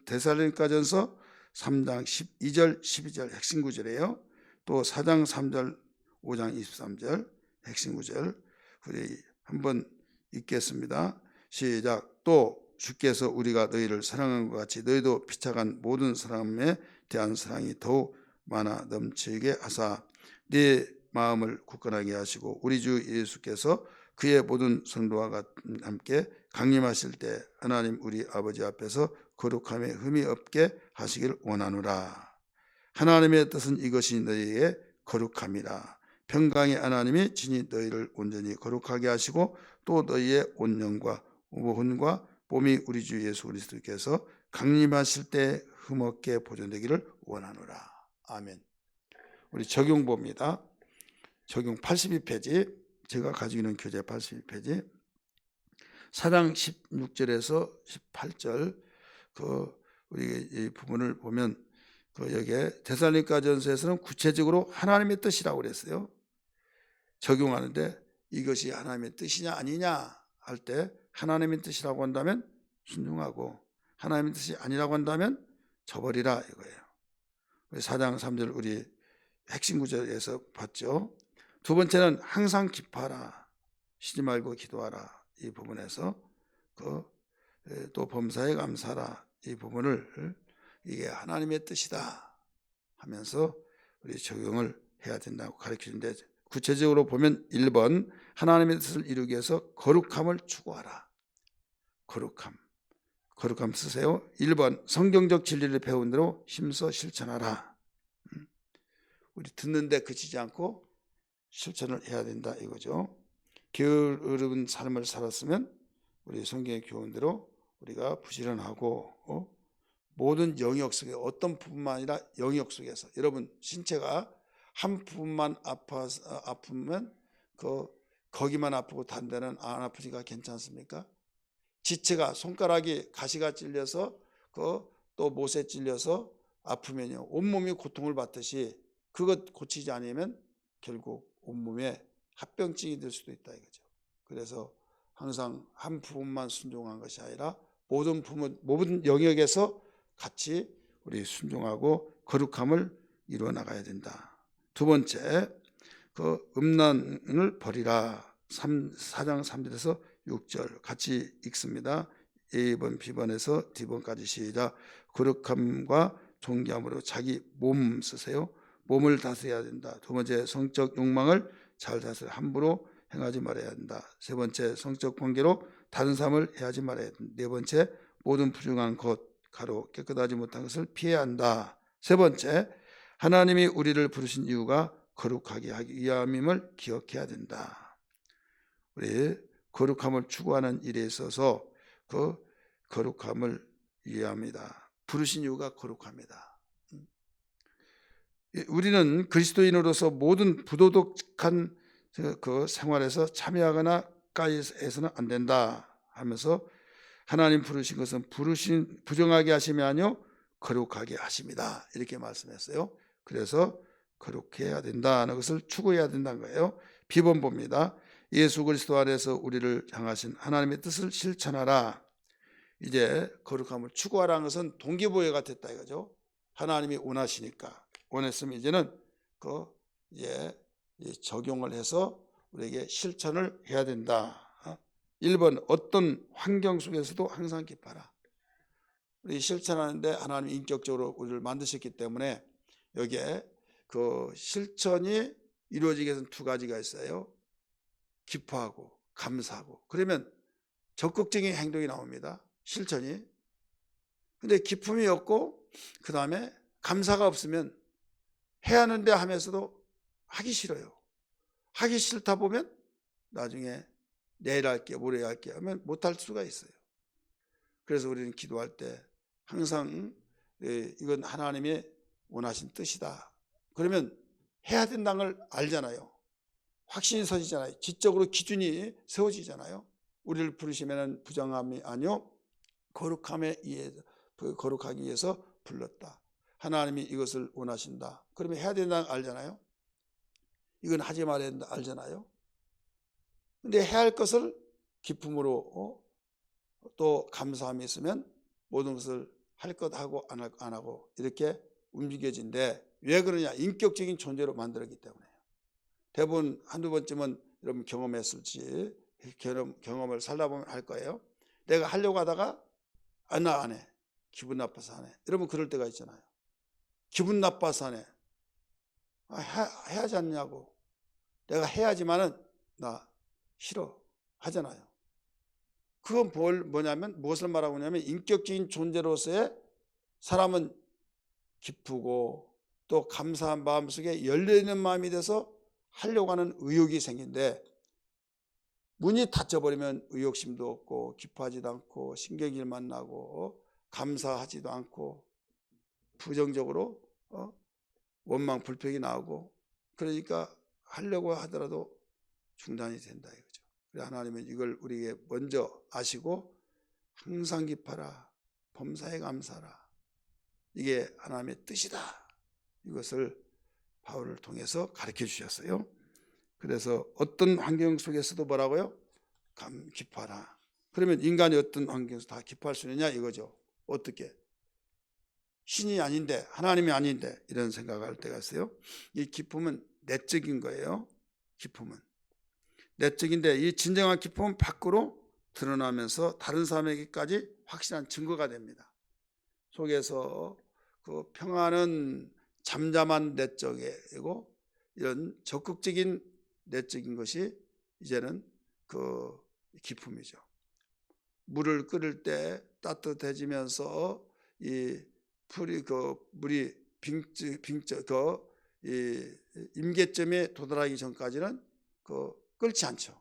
데살로니가전서 3장 12절 12절 핵심 구절이에요. 또 4장 3절 5장 23절 핵심 구절 우리 한번 읽겠습니다. 시작. 또 주께서 우리가 너희를 사랑한 것 같이 너희도 피차간 모든 사람에 대한 사랑이 더욱 많아 넘치게 하사 네 마음을 굳건하게 하시고 우리 주 예수께서 그의 모든 성도와 함께 강림하실 때 하나님 우리 아버지 앞에서 거룩함에 흠이 없게 하시길 원하노라. 하나님의 뜻은 이것이 너희의 거룩함이라. 평강의 하나님이 친히 너희를 온전히 거룩하게 하시고 또 너희의 온 영과 혼과 몸이 우리 주 예수 그리스도께서 강림하실 때 흠없게 보존되기를 원하노라. 아멘. 우리 적용 봅니다. 적용 82페이지, 제가 가지고 있는 교재 82페이지 4장 16절에서 18절 우리 이 부분을 보면 여기에 데살로니가전서에서는 구체적으로 하나님의 뜻이라고 그랬어요. 적용하는데 이것이 하나님의 뜻이냐 아니냐 할 때 하나님의 뜻이라고 한다면 순종하고 하나님의 뜻이 아니라고 한다면 저버리라 이거예요. 4장 3절 우리 핵심 구절에서 봤죠. 두 번째는 항상 기뻐하라. 쉬지 말고 기도하라. 이 부분에서 또 범사에 감사하라. 이 부분을 이게 하나님의 뜻이다 하면서 우리 적용을 해야 된다고 가르치는데 구체적으로 보면 1번 하나님의 뜻을 이루기 위해서 거룩함을 추구하라. 거룩함 쓰세요. 1번 성경적 진리를 배운 대로 힘써 실천하라. 우리 듣는데 그치지 않고 실천을 해야 된다 이거죠. 게으른 삶을 살았으면 우리 성경의 교훈대로 우리가 부지런하고 모든 영역 속에 어떤 부분만 아니라 영역 속에서 여러분 신체가 한 부분만 아프면 거기만 아프고 다른 데는 안 아프니까 괜찮습니까? 지체가 손가락이 가시가 찔려서 또 못에 찔려서 아프면요 온몸이 고통을 받듯이 그것 고치지 않으면 결국 온몸에 합병증이 될 수도 있다 이거죠. 그래서 항상 한 부분만 순종한 것이 아니라 모든 영역에서 같이 우리 순종하고 거룩함을 이루어 나가야 된다. 두 번째, 그 음란을 버리라. 4장 3절에서 6절 같이 읽습니다. A번, B번에서 D번까지 시작. 거룩함과 존귀함으로 자기 몸 쓰세요. 몸을 다스려야 된다. 두 번째, 성적 욕망을 잘 다스려 함부로 행하지 말아야 한다. 세 번째, 성적 관계로 다른 사람을 해하지 말아야 한다. 네 번째, 모든 부정한 것, 가로 깨끗하지 못한 것을 피해야 한다. 세 번째, 하나님이 우리를 부르신 이유가 거룩하게 하기 위함임을 기억해야 된다. 우리 거룩함을 추구하는 일에 있어서 그 거룩함을 이해합니다. 부르신 이유가 거룩합니다. 우리는 그리스도인으로서 모든 부도덕한 그 생활에서 참여하거나 가까이에서는 안 된다 하면서 하나님 부르신 것은 부정하게 하심이 아니요 거룩하게 하심이다 이렇게 말씀했어요. 그래서 거룩해야 된다는 것을 추구해야 된다는 거예요. 비번 봅니다. 예수 그리스도 안에서 우리를 향하신 하나님의 뜻을 실천하라. 이제 거룩함을 추구하라는 것은 동기부여가 됐다 이거죠. 하나님이 원하시니까 원했으면 이제는 이제 적용을 해서 우리에게 실천을 해야 된다. 1번 어떤 환경 속에서도 항상 기뻐하라. 우리 실천하는데 하나님 인격적으로 우리를 만드셨기 때문에 여기에 그 실천이 이루어지기 위해서는 두 가지가 있어요. 기뻐하고 감사하고. 그러면 적극적인 행동이 나옵니다. 실천이. 근데 기쁨이 없고 그 다음에 감사가 없으면 해야 하는데 하면서도 하기 싫어요. 하기 싫다 보면 나중에 내일 할게 모레 할게 하면 못할 수가 있어요. 그래서 우리는 기도할 때 항상 이건 하나님의 원하신 뜻이다. 그러면 해야 된다는 걸 알잖아요. 확신이 서지잖아요. 지적으로 기준이 세워지잖아요. 우리를 부르시면 부정함이 아니요 거룩함에 의해서 거룩하기 위해서 불렀다. 하나님이 이것을 원하신다. 그러면 해야 된다는 걸 알잖아요. 이건 하지 말아야 된다 알잖아요. 근데 해야 할 것을 기쁨으로 또 감사함이 있으면 모든 것을 할 것 하고 안 하고 이렇게 움직여진데 왜 그러냐? 인격적인 존재로 만들었기 때문에요. 대부분 한두 번쯤은 여러분 경험했을지 경험을 살다 보면 할 거예요. 내가 하려고 하다가 나 안 해. 기분 나빠서 안 해. 여러분 그럴 때가 있잖아요. 기분 나빠서 안 해. 해야지 않냐고. 내가 해야지만은 나 싫어 하잖아요. 그건 뭐냐면 무엇을 말하고 있냐면 인격적인 존재로서의 사람은 기쁘고 또 감사한 마음속에 열려있는 마음이 돼서 하려고 하는 의욕이 생긴데 문이 닫혀버리면 의욕심도 없고 기뻐하지도 않고 신경질만 나고 감사하지도 않고 부정적으로 원망 불평이 나오고 그러니까 하려고 하더라도 중단이 된다 이거죠. 하나님은 이걸 우리에게 먼저 아시고 항상 기뻐하라 범사에 감사하라 이게 하나님의 뜻이다 이것을 바울을 통해서 가르쳐 주셨어요. 그래서 어떤 환경 속에서도 뭐라고요? 기뻐하라. 그러면 인간이 어떤 환경에서 다 기뻐할 수 있느냐 이거죠. 어떻게? 신이 아닌데 하나님이 아닌데 이런 생각할 때가 있어요. 이 기쁨은 내적인 거예요. 기쁨은 내적인데 이 진정한 기쁨은 밖으로 드러나면서 다른 사람에게까지 확실한 증거가 됩니다. 속에서 그 평안은 잠잠한 내적이고 이런 적극적인 내적인 것이 이제는 그 기쁨이죠. 물을 끓일 때 따뜻해지면서 이 물이 임계점에 도달하기 전까지는 끓지 않죠.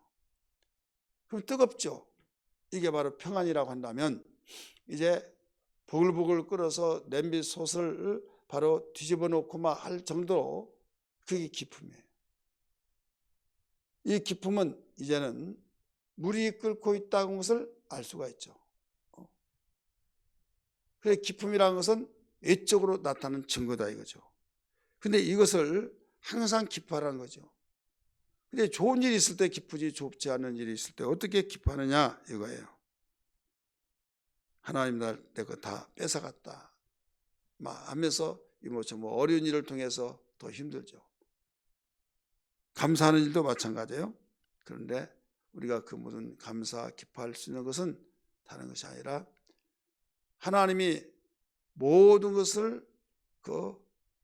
그럼 뜨겁죠. 이게 바로 평안이라고 한다면 이제 보글보글 끓어서 냄비 솥을 바로 뒤집어 놓고 막 할 정도로 그게 기쁨이에요. 이 기쁨은 이제는 물이 끓고 있다는 것을 알 수가 있죠. 그래 기쁨이라는 것은 외적으로 나타나는 증거다 이거죠. 근데 이것을 항상 기뻐하라는 거죠. 근데 좋은 일이 있을 때 기쁘지 좋지 않은 일이 있을 때 어떻게 기뻐하느냐 이거예요. 하나님 내 거 다 뺏어갔다 막 하면서 뭐 어려운 일을 통해서 더 힘들죠. 감사하는 일도 마찬가지예요. 그런데 우리가 그 모든 감사, 기뻐할 수 있는 것은 다른 것이 아니라 하나님이 모든 것을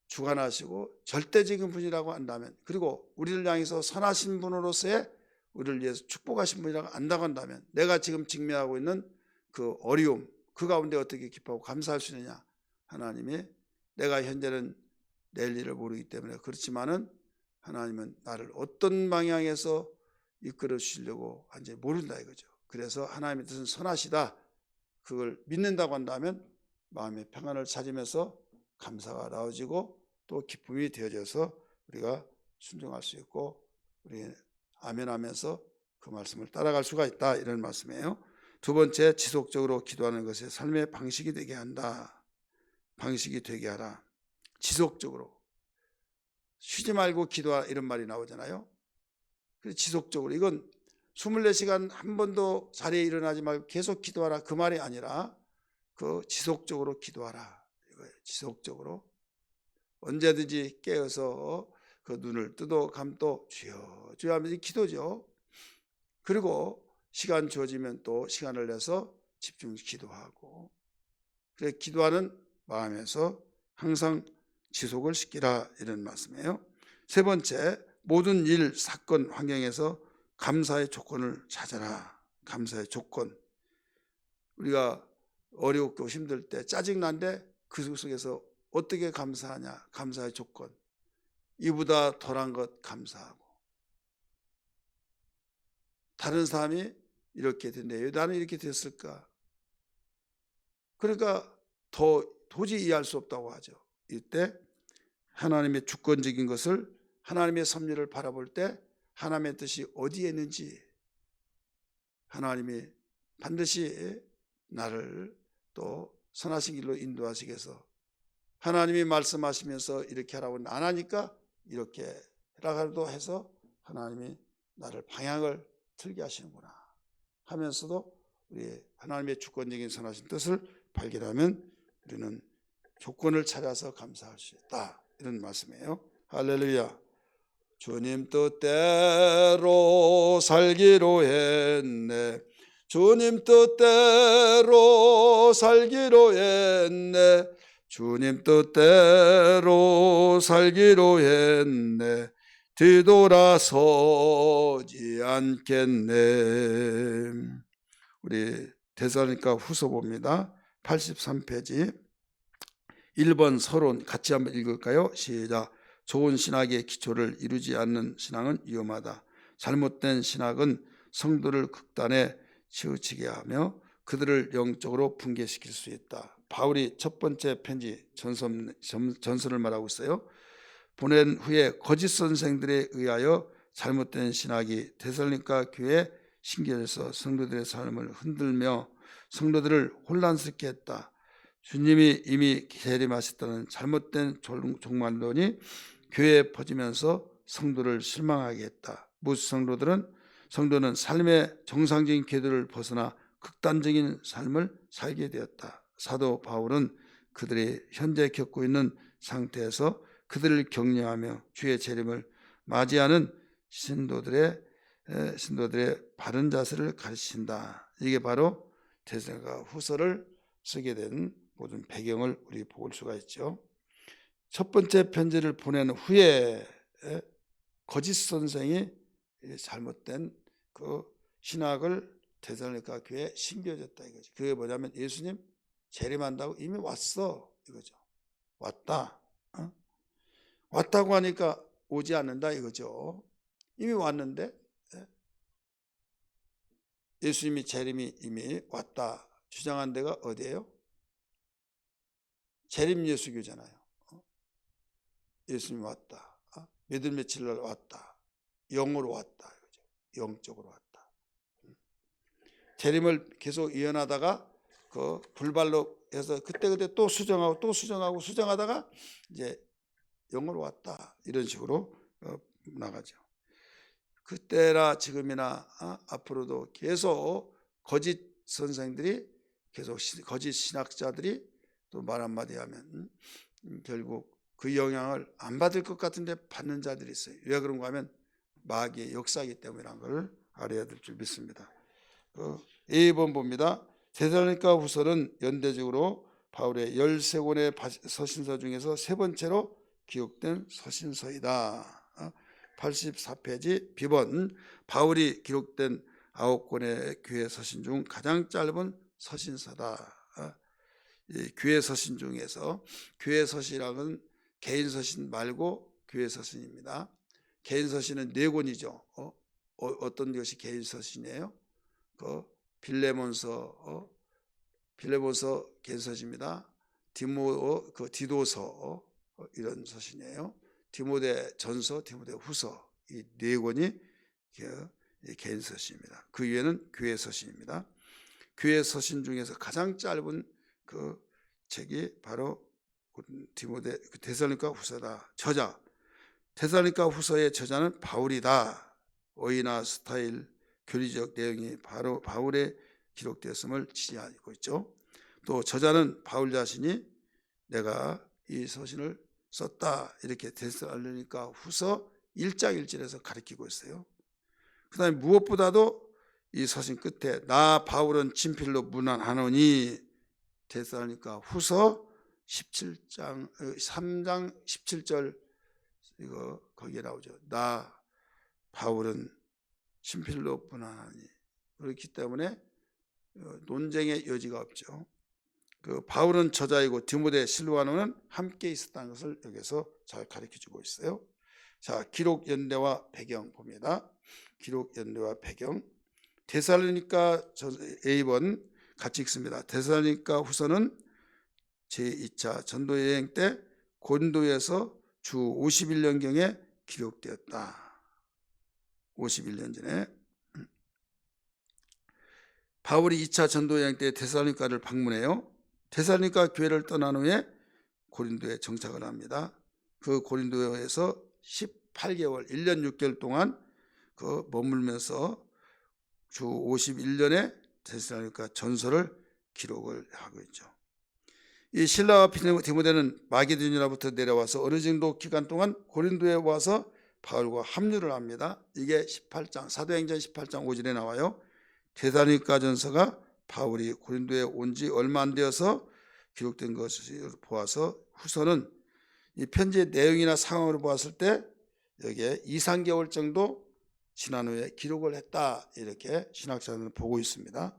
주관하시고 절대적인 분이라고 한다면, 그리고 우리를 향해서 선하신 분으로서의 우리를 위해서 축복하신 분이라고 안다고 한다면, 내가 지금 직면하고 있는 그 어려움, 그 가운데 어떻게 기뻐하고 감사할 수 있느냐? 하나님이, 내가 현재는 내일 일을 모르기 때문에 그렇지만은 하나님은 나를 어떤 방향에서 이끌어 주시려고 하는지 모른다 이거죠. 그래서 하나님의 뜻은 선하시다, 그걸 믿는다고 한다면 마음의 평안을 찾으면서 감사가 나오지고 또 기쁨이 되어져서 우리가 순종할 수 있고, 우리 아멘하면서 그 말씀을 따라갈 수가 있다, 이런 말씀이에요. 두 번째, 지속적으로 기도하는 것이 삶의 방식이 되게 한다. 방식이 되게 하라. 지속적으로 쉬지 말고 기도하라, 이런 말이 나오잖아요. 그래서 지속적으로, 이건 24시간 한 번도 자리에 일어나지 말고 계속 기도하라, 그 말이 아니라 그 지속적으로 기도하라 이거예요. 지속적으로 언제든지 깨어서 그 눈을 뜨도 감도 주여 주여 하면서 기도죠. 그리고 시간 주어지면 또 시간을 내서 집중 기도하고, 그래 기도하는 마음에서 항상 지속을 시키라, 이런 말씀이에요. 세 번째, 모든 일, 사건, 환경에서 감사의 조건을 찾아라. 감사의 조건. 우리가 어렵고 힘들 때, 짜증난데 그 속에서 어떻게 감사하냐? 감사의 조건. 이보다 덜한 것 감사하고, 다른 사람이 이렇게 됐네, 왜 나는 이렇게 됐을까? 그러니까 도저히 이해할 수 없다고 하죠. 이때 하나님의 주권적인 것을, 하나님의 섭리를 바라볼 때 하나님의 뜻이 어디에 있는지, 하나님이 반드시 나를 또 선하신 길로 인도하시기 위해서, 하나님이 말씀하시면서 이렇게 하라고 안 하니까 이렇게 해라고 해서 하나님이 나를 방향을 틀게 하시는구나 하면서도 우리 하나님의 주권적인 선하신 뜻을 발견하면 우리는 조건을 찾아서 감사할 수 있다, 이런 말씀이에요. 할렐루야. 주님 뜻대로 살기로 했네. 주님 뜻대로 살기로 했네. 주님 뜻대로 살기로 했네. 뒤돌아서지 않겠네. 우리 데살로니가 후서 봅니다. 83페이지 1번 서론 같이 한번 읽을까요? 시작. 좋은 신학의 기초를 이루지 않는 신앙은 위험하다. 잘못된 신학은 성도를 극단에 치우치게 하며 그들을 영적으로 붕괴시킬 수 있다. 바울이 첫 번째 편지 전서를 말하고 있어요. 보낸 후에 거짓 선생들에 의하여 잘못된 신학이 데살로니가 교회에 심겨져서 성도들의 삶을 흔들며 성도들을 혼란스럽게 했다. 주님이 이미 재림하셨다는 잘못된 종말론이 교회에 퍼지면서 성도를 실망하게 했다. 무슨 성도는 삶의 정상적인 궤도를 벗어나 극단적인 삶을 살게 되었다. 사도 바울은 그들이 현재 겪고 있는 상태에서 그들을 격려하며 주의 재림을 맞이하는 신도들의 바른 자세를 가르친다. 이게 바로 데살로니가 후서를 쓰게 된 모든 배경을 우리 볼 수가 있죠. 첫 번째 편지를 보낸 후에 거짓 선생이 잘못된 그 신학을 데살로니가 교회에 심겨졌다 이거죠. 그게 뭐냐면 예수님 재림한다고 이미 왔어 이거죠. 왔다. 왔다고 하니까 오지 않는다 이거죠. 이미 왔는데 예수님이 재림이 이미 왔다 주장한 데가 어디예요? 재림 예수교잖아요. 예수님이 왔다. 몇월 며칠 날 왔다. 영으로 왔다 이거죠. 영적으로 왔다. 재림을 계속 예언하다가 그 불발로 해서 그때 또 수정하다가 이제 영으로 왔다, 이런 식으로 나가죠. 그때나 지금이나 앞으로도 계속 거짓 선생들이, 계속 거짓 신학자들이 또 말 한마디 하면 결국 그 영향을 안 받을 것 같은데 받는 자들이 있어요. 왜 그런가 하면 마귀의 역사이기 때문이라는 걸 알아야 될 줄 믿습니다. A번 봅니다. 데살로니가 후서는 연대적으로 바울의 13권의 서신서 중에서 세 번째로 기록된 서신서이다. 84페이지 B번 바울이 기록된 9권의 교회 서신 중 가장 짧은 서신서다. 이 교회 서신 중에서 교회 서신이라는 개인 서신 말고 교회 서신입니다. 개인 서신은 4권이죠. 어떤 것이 개인 서신이에요? 빌레몬서, 빌레몬서 개인 서신입니다. 디도서 이런 서신이에요. 디모데 전서, 디모데 후서 이 4권이 개인 서신입니다. 그 위에는 교회 서신입니다. 교회 서신 중에서 가장 짧은 그 책이 바로 데살로니가 후서다. 저자 데살로니가 후서의 저자는 바울이다. 어휘나 스타일, 교리적 내용이 바로 바울의 기록되었음을 지지하고 있죠. 또 저자는 바울 자신이 내가 이 서신을 썼다 이렇게 데살로니가 후서 1장 1절에서 가르치고 있어요. 그 다음에 무엇보다도 이 서신 끝에 나 바울은 친필로 문안하노니 데살로니가 후서 17장 3장 17절 이거 거기에 나오죠. 나 바울은 친필로 문안하니. 그렇기 때문에 논쟁의 여지가 없죠. 바울은 저자이고 디모데 실로아노는 함께 있었다는 것을 여기서 잘 가르쳐주고 있어요. 자, 기록 연대와 배경 봅니다. 기록 연대와 배경. 데살로니가 A번 같이 읽습니다. 데살로니가 후서는 제2차 전도 여행 때 고린도에서 주 51년경에 기록되었다. 51년 전에 바울이 2차 전도 여행 때 데살로니가를 방문해요. 데살로니가 교회를 떠난 후에 고린도에 정착을 합니다. 그 고린도에서 18개월, 1년 6개월 동안 머물면서 주 51년에 데살로니가 전서를 기록을 하고 있죠. 이 실라와 디모데는 마게도니아로부터 내려와서 어느 정도 기간 동안 고린도에 와서 바울과 합류를 합니다. 이게 18장 사도행전 18장 5절에 나와요. 데살로니가 전서가 바울이 고린도에 온 지 얼마 안 되어서 기록된 것을 보아서 후서는 이 편지의 내용이나 상황으로 보았을 때 여기에 2, 3개월 정도 지난 후에 기록을 했다 이렇게 신학자들은 보고 있습니다.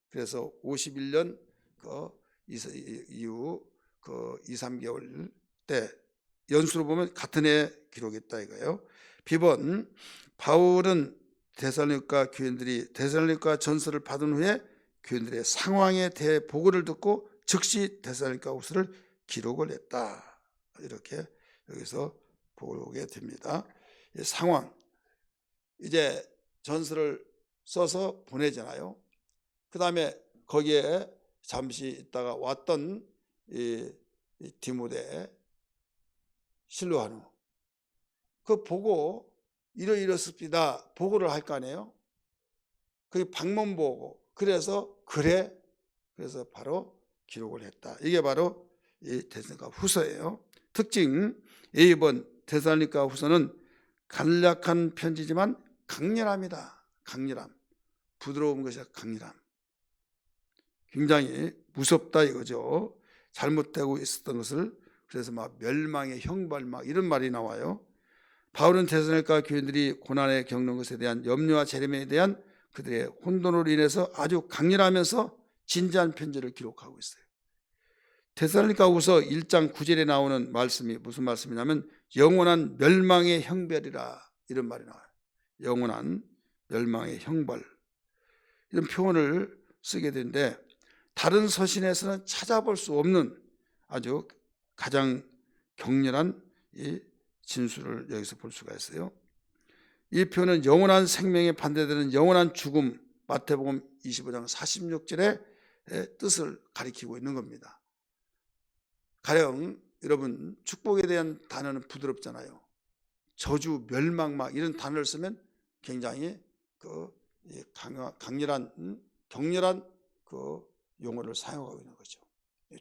그래서 51년 이후 2, 3개월 때 연수로 보면 같은 해에 기록했다 이거예요. B번 바울은 데살로니가 교인들이 데살로니가 전서를 받은 후에 교인들의 상황에 대해 보고를 듣고 즉시 데살로니가 후서를 기록을 했다. 이렇게 여기서 보게 됩니다. 상황, 이제 전서를 써서 보내잖아요. 그 다음에 거기에 잠시 있다가 왔던 이 디모데 실로아노 그 보고 이러이렇습니다 보고를 할 거 아니에요. 그게 방문 보고 그래서 그래서 바로 기록을 했다. 이게 바로 이 데살로니가 후서예요. 특징 A번 데살로니가 후서는 간략한 편지지만 강렬합니다. 강렬함, 부드러운 것이 강렬함. 굉장히 무섭다 이거죠. 잘못되고 있었던 것을 그래서 막 멸망의 형벌 막 이런 말이 나와요. 바울은 데살로니가 교인들이 고난에 겪는 것에 대한 염려와 재림에 대한 그들의 혼돈으로 인해서 아주 강렬하면서 진지한 편지를 기록하고 있어요. 데살로니가후서 1장 9절에 나오는 말씀이 무슨 말씀이냐면 영원한 멸망의 형벌이라 이런 말이 나와요. 영원한 멸망의 형벌 이런 표현을 쓰게 되는데 다른 서신에서는 찾아볼 수 없는 아주 가장 격렬한 이 진술을 여기서 볼 수가 있어요. 이 표현은 영원한 생명에 반대되는 영원한 죽음 마태복음 25장 46절의 뜻을 가리키고 있는 겁니다. 가령 여러분 축복에 대한 단어는 부드럽잖아요. 저주, 멸망 막 이런 단어를 쓰면 굉장히 강렬한 격렬한 용어를 사용하고 있는 거죠.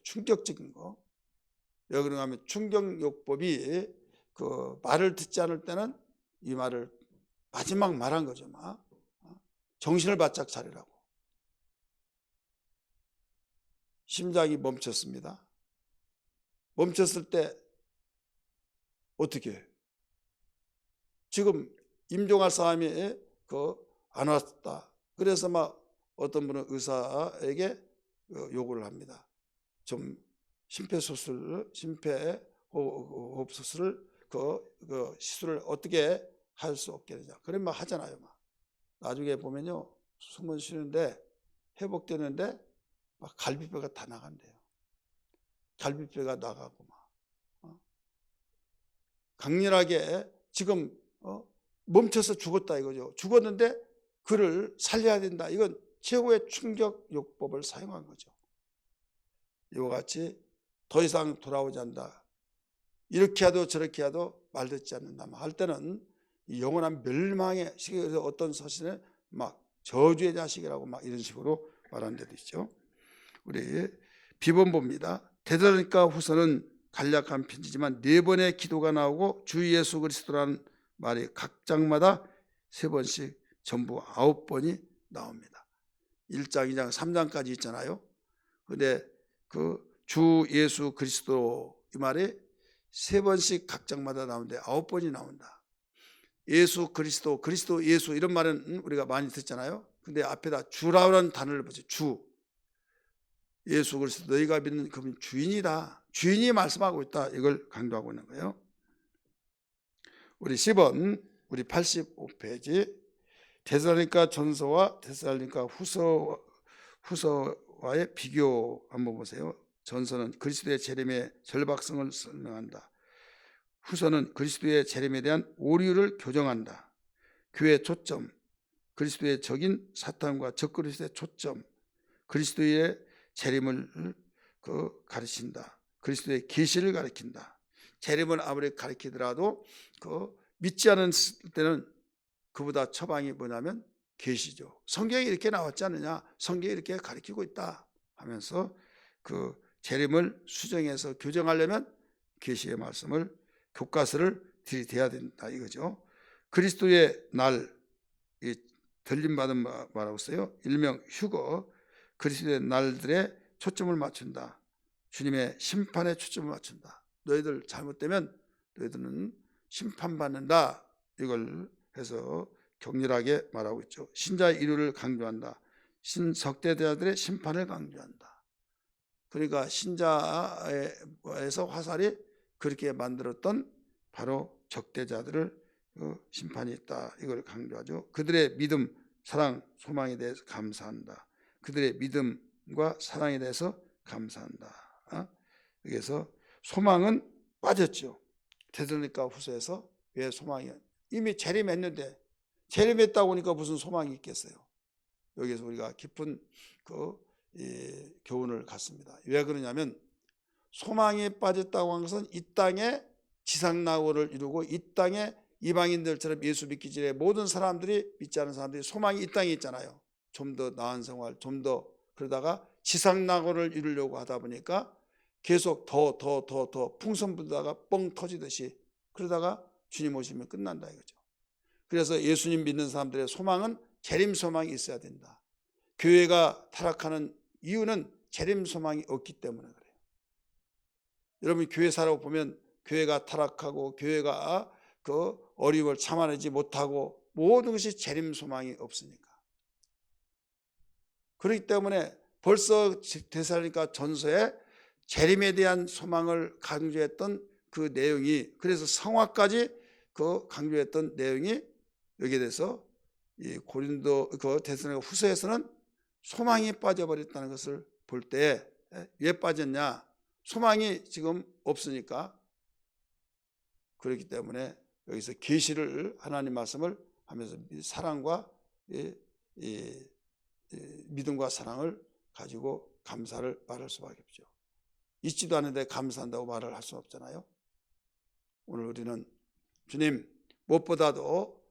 충격적인 거. 왜 그런가 하면 충격요법이 말을 듣지 않을 때는 이 말을 마지막 말한 거죠. 막 정신을 바짝 차리라고. 심장이 멈췄습니다. 멈췄을 때 어떻게 해요? 지금 임종할 사람이 안 왔다. 그래서 막 어떤 분은 의사에게 요구를 합니다. 좀 심폐호흡수를 시술을 어떻게 할 수 없게 되냐. 그런 말 하잖아요. 막. 나중에 보면요, 숨을 쉬는데 회복되는데 막 갈비뼈가 다 나간대요. 갈비뼈가 나가고 막 강렬하게 지금 멈춰서 죽었다 이거죠. 죽었는데 그를 살려야 된다. 이건 최고의 충격 요법을 사용한 거죠. 이와 같이 더 이상 돌아오지 않는다. 이렇게 해도 저렇게 해도 말 듣지 않는다. 할 때는 영원한 멸망의 시기에서 어떤 서신에 막 저주의 자식이라고 막 이런 식으로 말하는 데도 있죠. 우리 비번 봅니다. 데살로니가 후서는 간략한 편지지만 4번의 기도가 나오고 주 예수 그리스도라는 말이 각 장마다 3번씩 전부 9번이 나옵니다. 1장, 2장, 3장까지 있잖아요. 근데 그 주 예수 그리스도 이 말이 3번씩 각 장마다 나오는데 9번이 나온다. 예수 그리스도, 그리스도 예수 이런 말은 우리가 많이 듣잖아요. 근데 앞에다 주라는 단어를 보죠. 주. 예수 그리스도 너희가 믿는 그분 주인이다. 주인이 말씀하고 있다. 이걸 강조하고 있는 거예요. 우리 10번, 우리 85페이지 데살로니가 전서와 데살로니가 후서와의 비교 한번 보세요. 전서는 그리스도의 재림의 절박성을 설명한다. 후서는 그리스도의 재림에 대한 오류를 교정한다. 교회의 초점, 그리스도의 적인 사탄과 적그리스도의 초점, 그리스도의 재림을 가르친다. 그리스도의 계시를 가르친다. 재림을 아무리 가르치더라도 믿지 않은 때는 그보다 처방이 뭐냐면 계시죠. 성경에 이렇게 나왔지 않느냐, 성경에 이렇게 가르치고 있다 하면서 그 재림을 수정해서 교정하려면 계시의 말씀을 교과서를 들이대야 된다 이거죠. 그리스도의 날, 들림받은 말하고 있어요. 일명 휴거, 그리스도의 날들에 초점을 맞춘다. 주님의 심판에 초점을 맞춘다. 너희들 잘못되면 너희들은 심판받는다. 이걸 해서 격렬하게 말하고 있죠. 신자의 이루를 강조한다. 신석대자들의 심판을 강조한다. 그러니까 신자에서 화살이 그렇게 만들었던 바로 적대자들을 심판이 있다. 이걸 강조하죠. 그들의 믿음, 사랑, 소망에 대해서 감사한다. 그들의 믿음과 사랑에 대해서 감사한다. 그래서 소망은 빠졌죠. 데살로니가 후서에서 왜 소망이 이미 재림했는데 재림했다고 하니까 무슨 소망이 있겠어요. 여기서 우리가 깊은 교훈을 갖습니다. 왜 그러냐면 소망이 빠졌다고 하는 것은 이 땅에 지상낙원을 이루고 이 땅에 이방인들처럼 예수 믿기 전에 모든 사람들이 믿지 않은 사람들이 소망이 이 땅에 있잖아요. 좀 더 나은 생활, 좀 더 그러다가 지상낙원을 이루려고 하다 보니까 계속 더 풍선 부다가 뻥 터지듯이 그러다가 주님 오시면 끝난다 이거죠. 그래서 예수님 믿는 사람들의 소망은 재림 소망이 있어야 된다. 교회가 타락하는 이유는 재림 소망이 없기 때문에 그래요. 여러분 교회 살아보면 교회가 타락하고 교회가 그 어려움을 참아내지 못하고 모든 것이 재림 소망이 없으니까. 그렇기 때문에 벌써 데살로니가 전서에 재림에 대한 소망을 강조했던 그 내용이 그래서 성화까지 강조했던 내용이 여기에 대해서 이 고린도 데살로니가 후서에서는 소망이 빠져버렸다는 것을 볼 때 왜 빠졌냐? 소망이 지금 없으니까. 그렇기 때문에 여기서 계시를 하나님 말씀을 하면서 사랑과 믿음과 사랑을 가지고 감사를 말할 수밖에 없죠. 있지도 않은데 감사한다고 말을 할 수 없잖아요. 오늘 우리는 주님 무엇보다도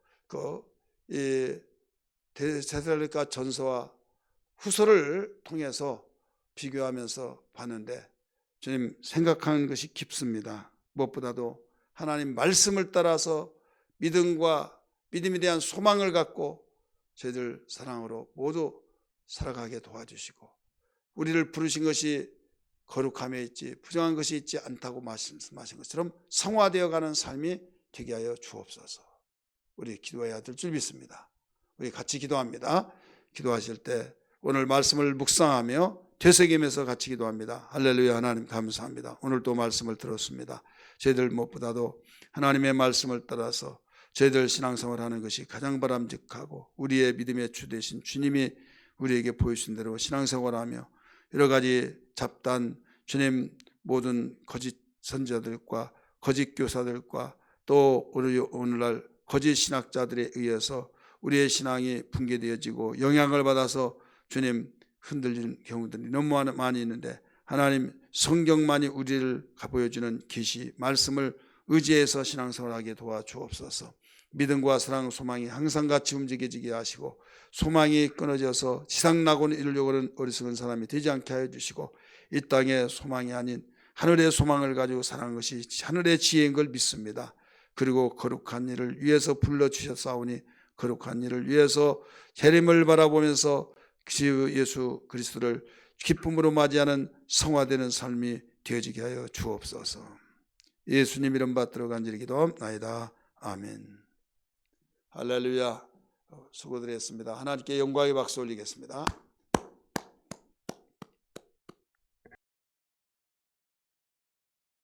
데살로니가 전서와 후서를 통해서 비교하면서 봤는데 주님 생각하는 것이 깊습니다. 무엇보다도 하나님 말씀을 따라서 믿음과 믿음에 대한 소망을 갖고 저희들 사랑으로 모두 살아가게 도와주시고, 우리를 부르신 것이 거룩함에 있지 부정한 것이 있지 않다고 말씀하신 것처럼 성화되어가는 삶이 되게 하여 주옵소서. 우리 기도해야 될 줄 믿습니다. 우리 같이 기도합니다. 기도하실 때 오늘 말씀을 묵상하며 되새기면서 같이 기도합니다. 할렐루야. 하나님 감사합니다. 오늘 또 말씀을 들었습니다. 저희들 무엇보다도 하나님의 말씀을 따라서 저희들 신앙생활 하는 것이 가장 바람직하고, 우리의 믿음의 주 되신 주님이 우리에게 보여주신 대로 신앙생활하며 여러 가지 잡단 주님 모든 거짓 선지자들과 거짓 교사들과 또 오늘날 거짓 신학자들에 의해서 우리의 신앙이 붕괴되어지고 영향을 받아서 주님 흔들리는 경우들이 너무 많이 있는데, 하나님 성경만이 우리를 보여주는 계시 말씀을 의지해서 신앙생활하게 도와주옵소서. 믿음과 사랑, 소망이 항상 같이 움직여지게 하시고, 소망이 끊어져서 지상낙원을 이루려고 하는 어리석은 사람이 되지 않게 하여 주시고, 이 땅의 소망이 아닌 하늘의 소망을 가지고 사는 것이 하늘의 지혜인 걸 믿습니다. 그리고 거룩한 일을 위해서 불러주셨사오니 거룩한 일을 위해서 재림을 바라보면서 예수 그리스도를 기쁨으로 맞이하는 성화되는 삶이 되어지게 하여 주옵소서. 예수님 이름 받들어 간절히 기도합나이다. 아멘. 할렐루야. 수고드렸습니다. 하나님께 영광의 박수 올리겠습니다.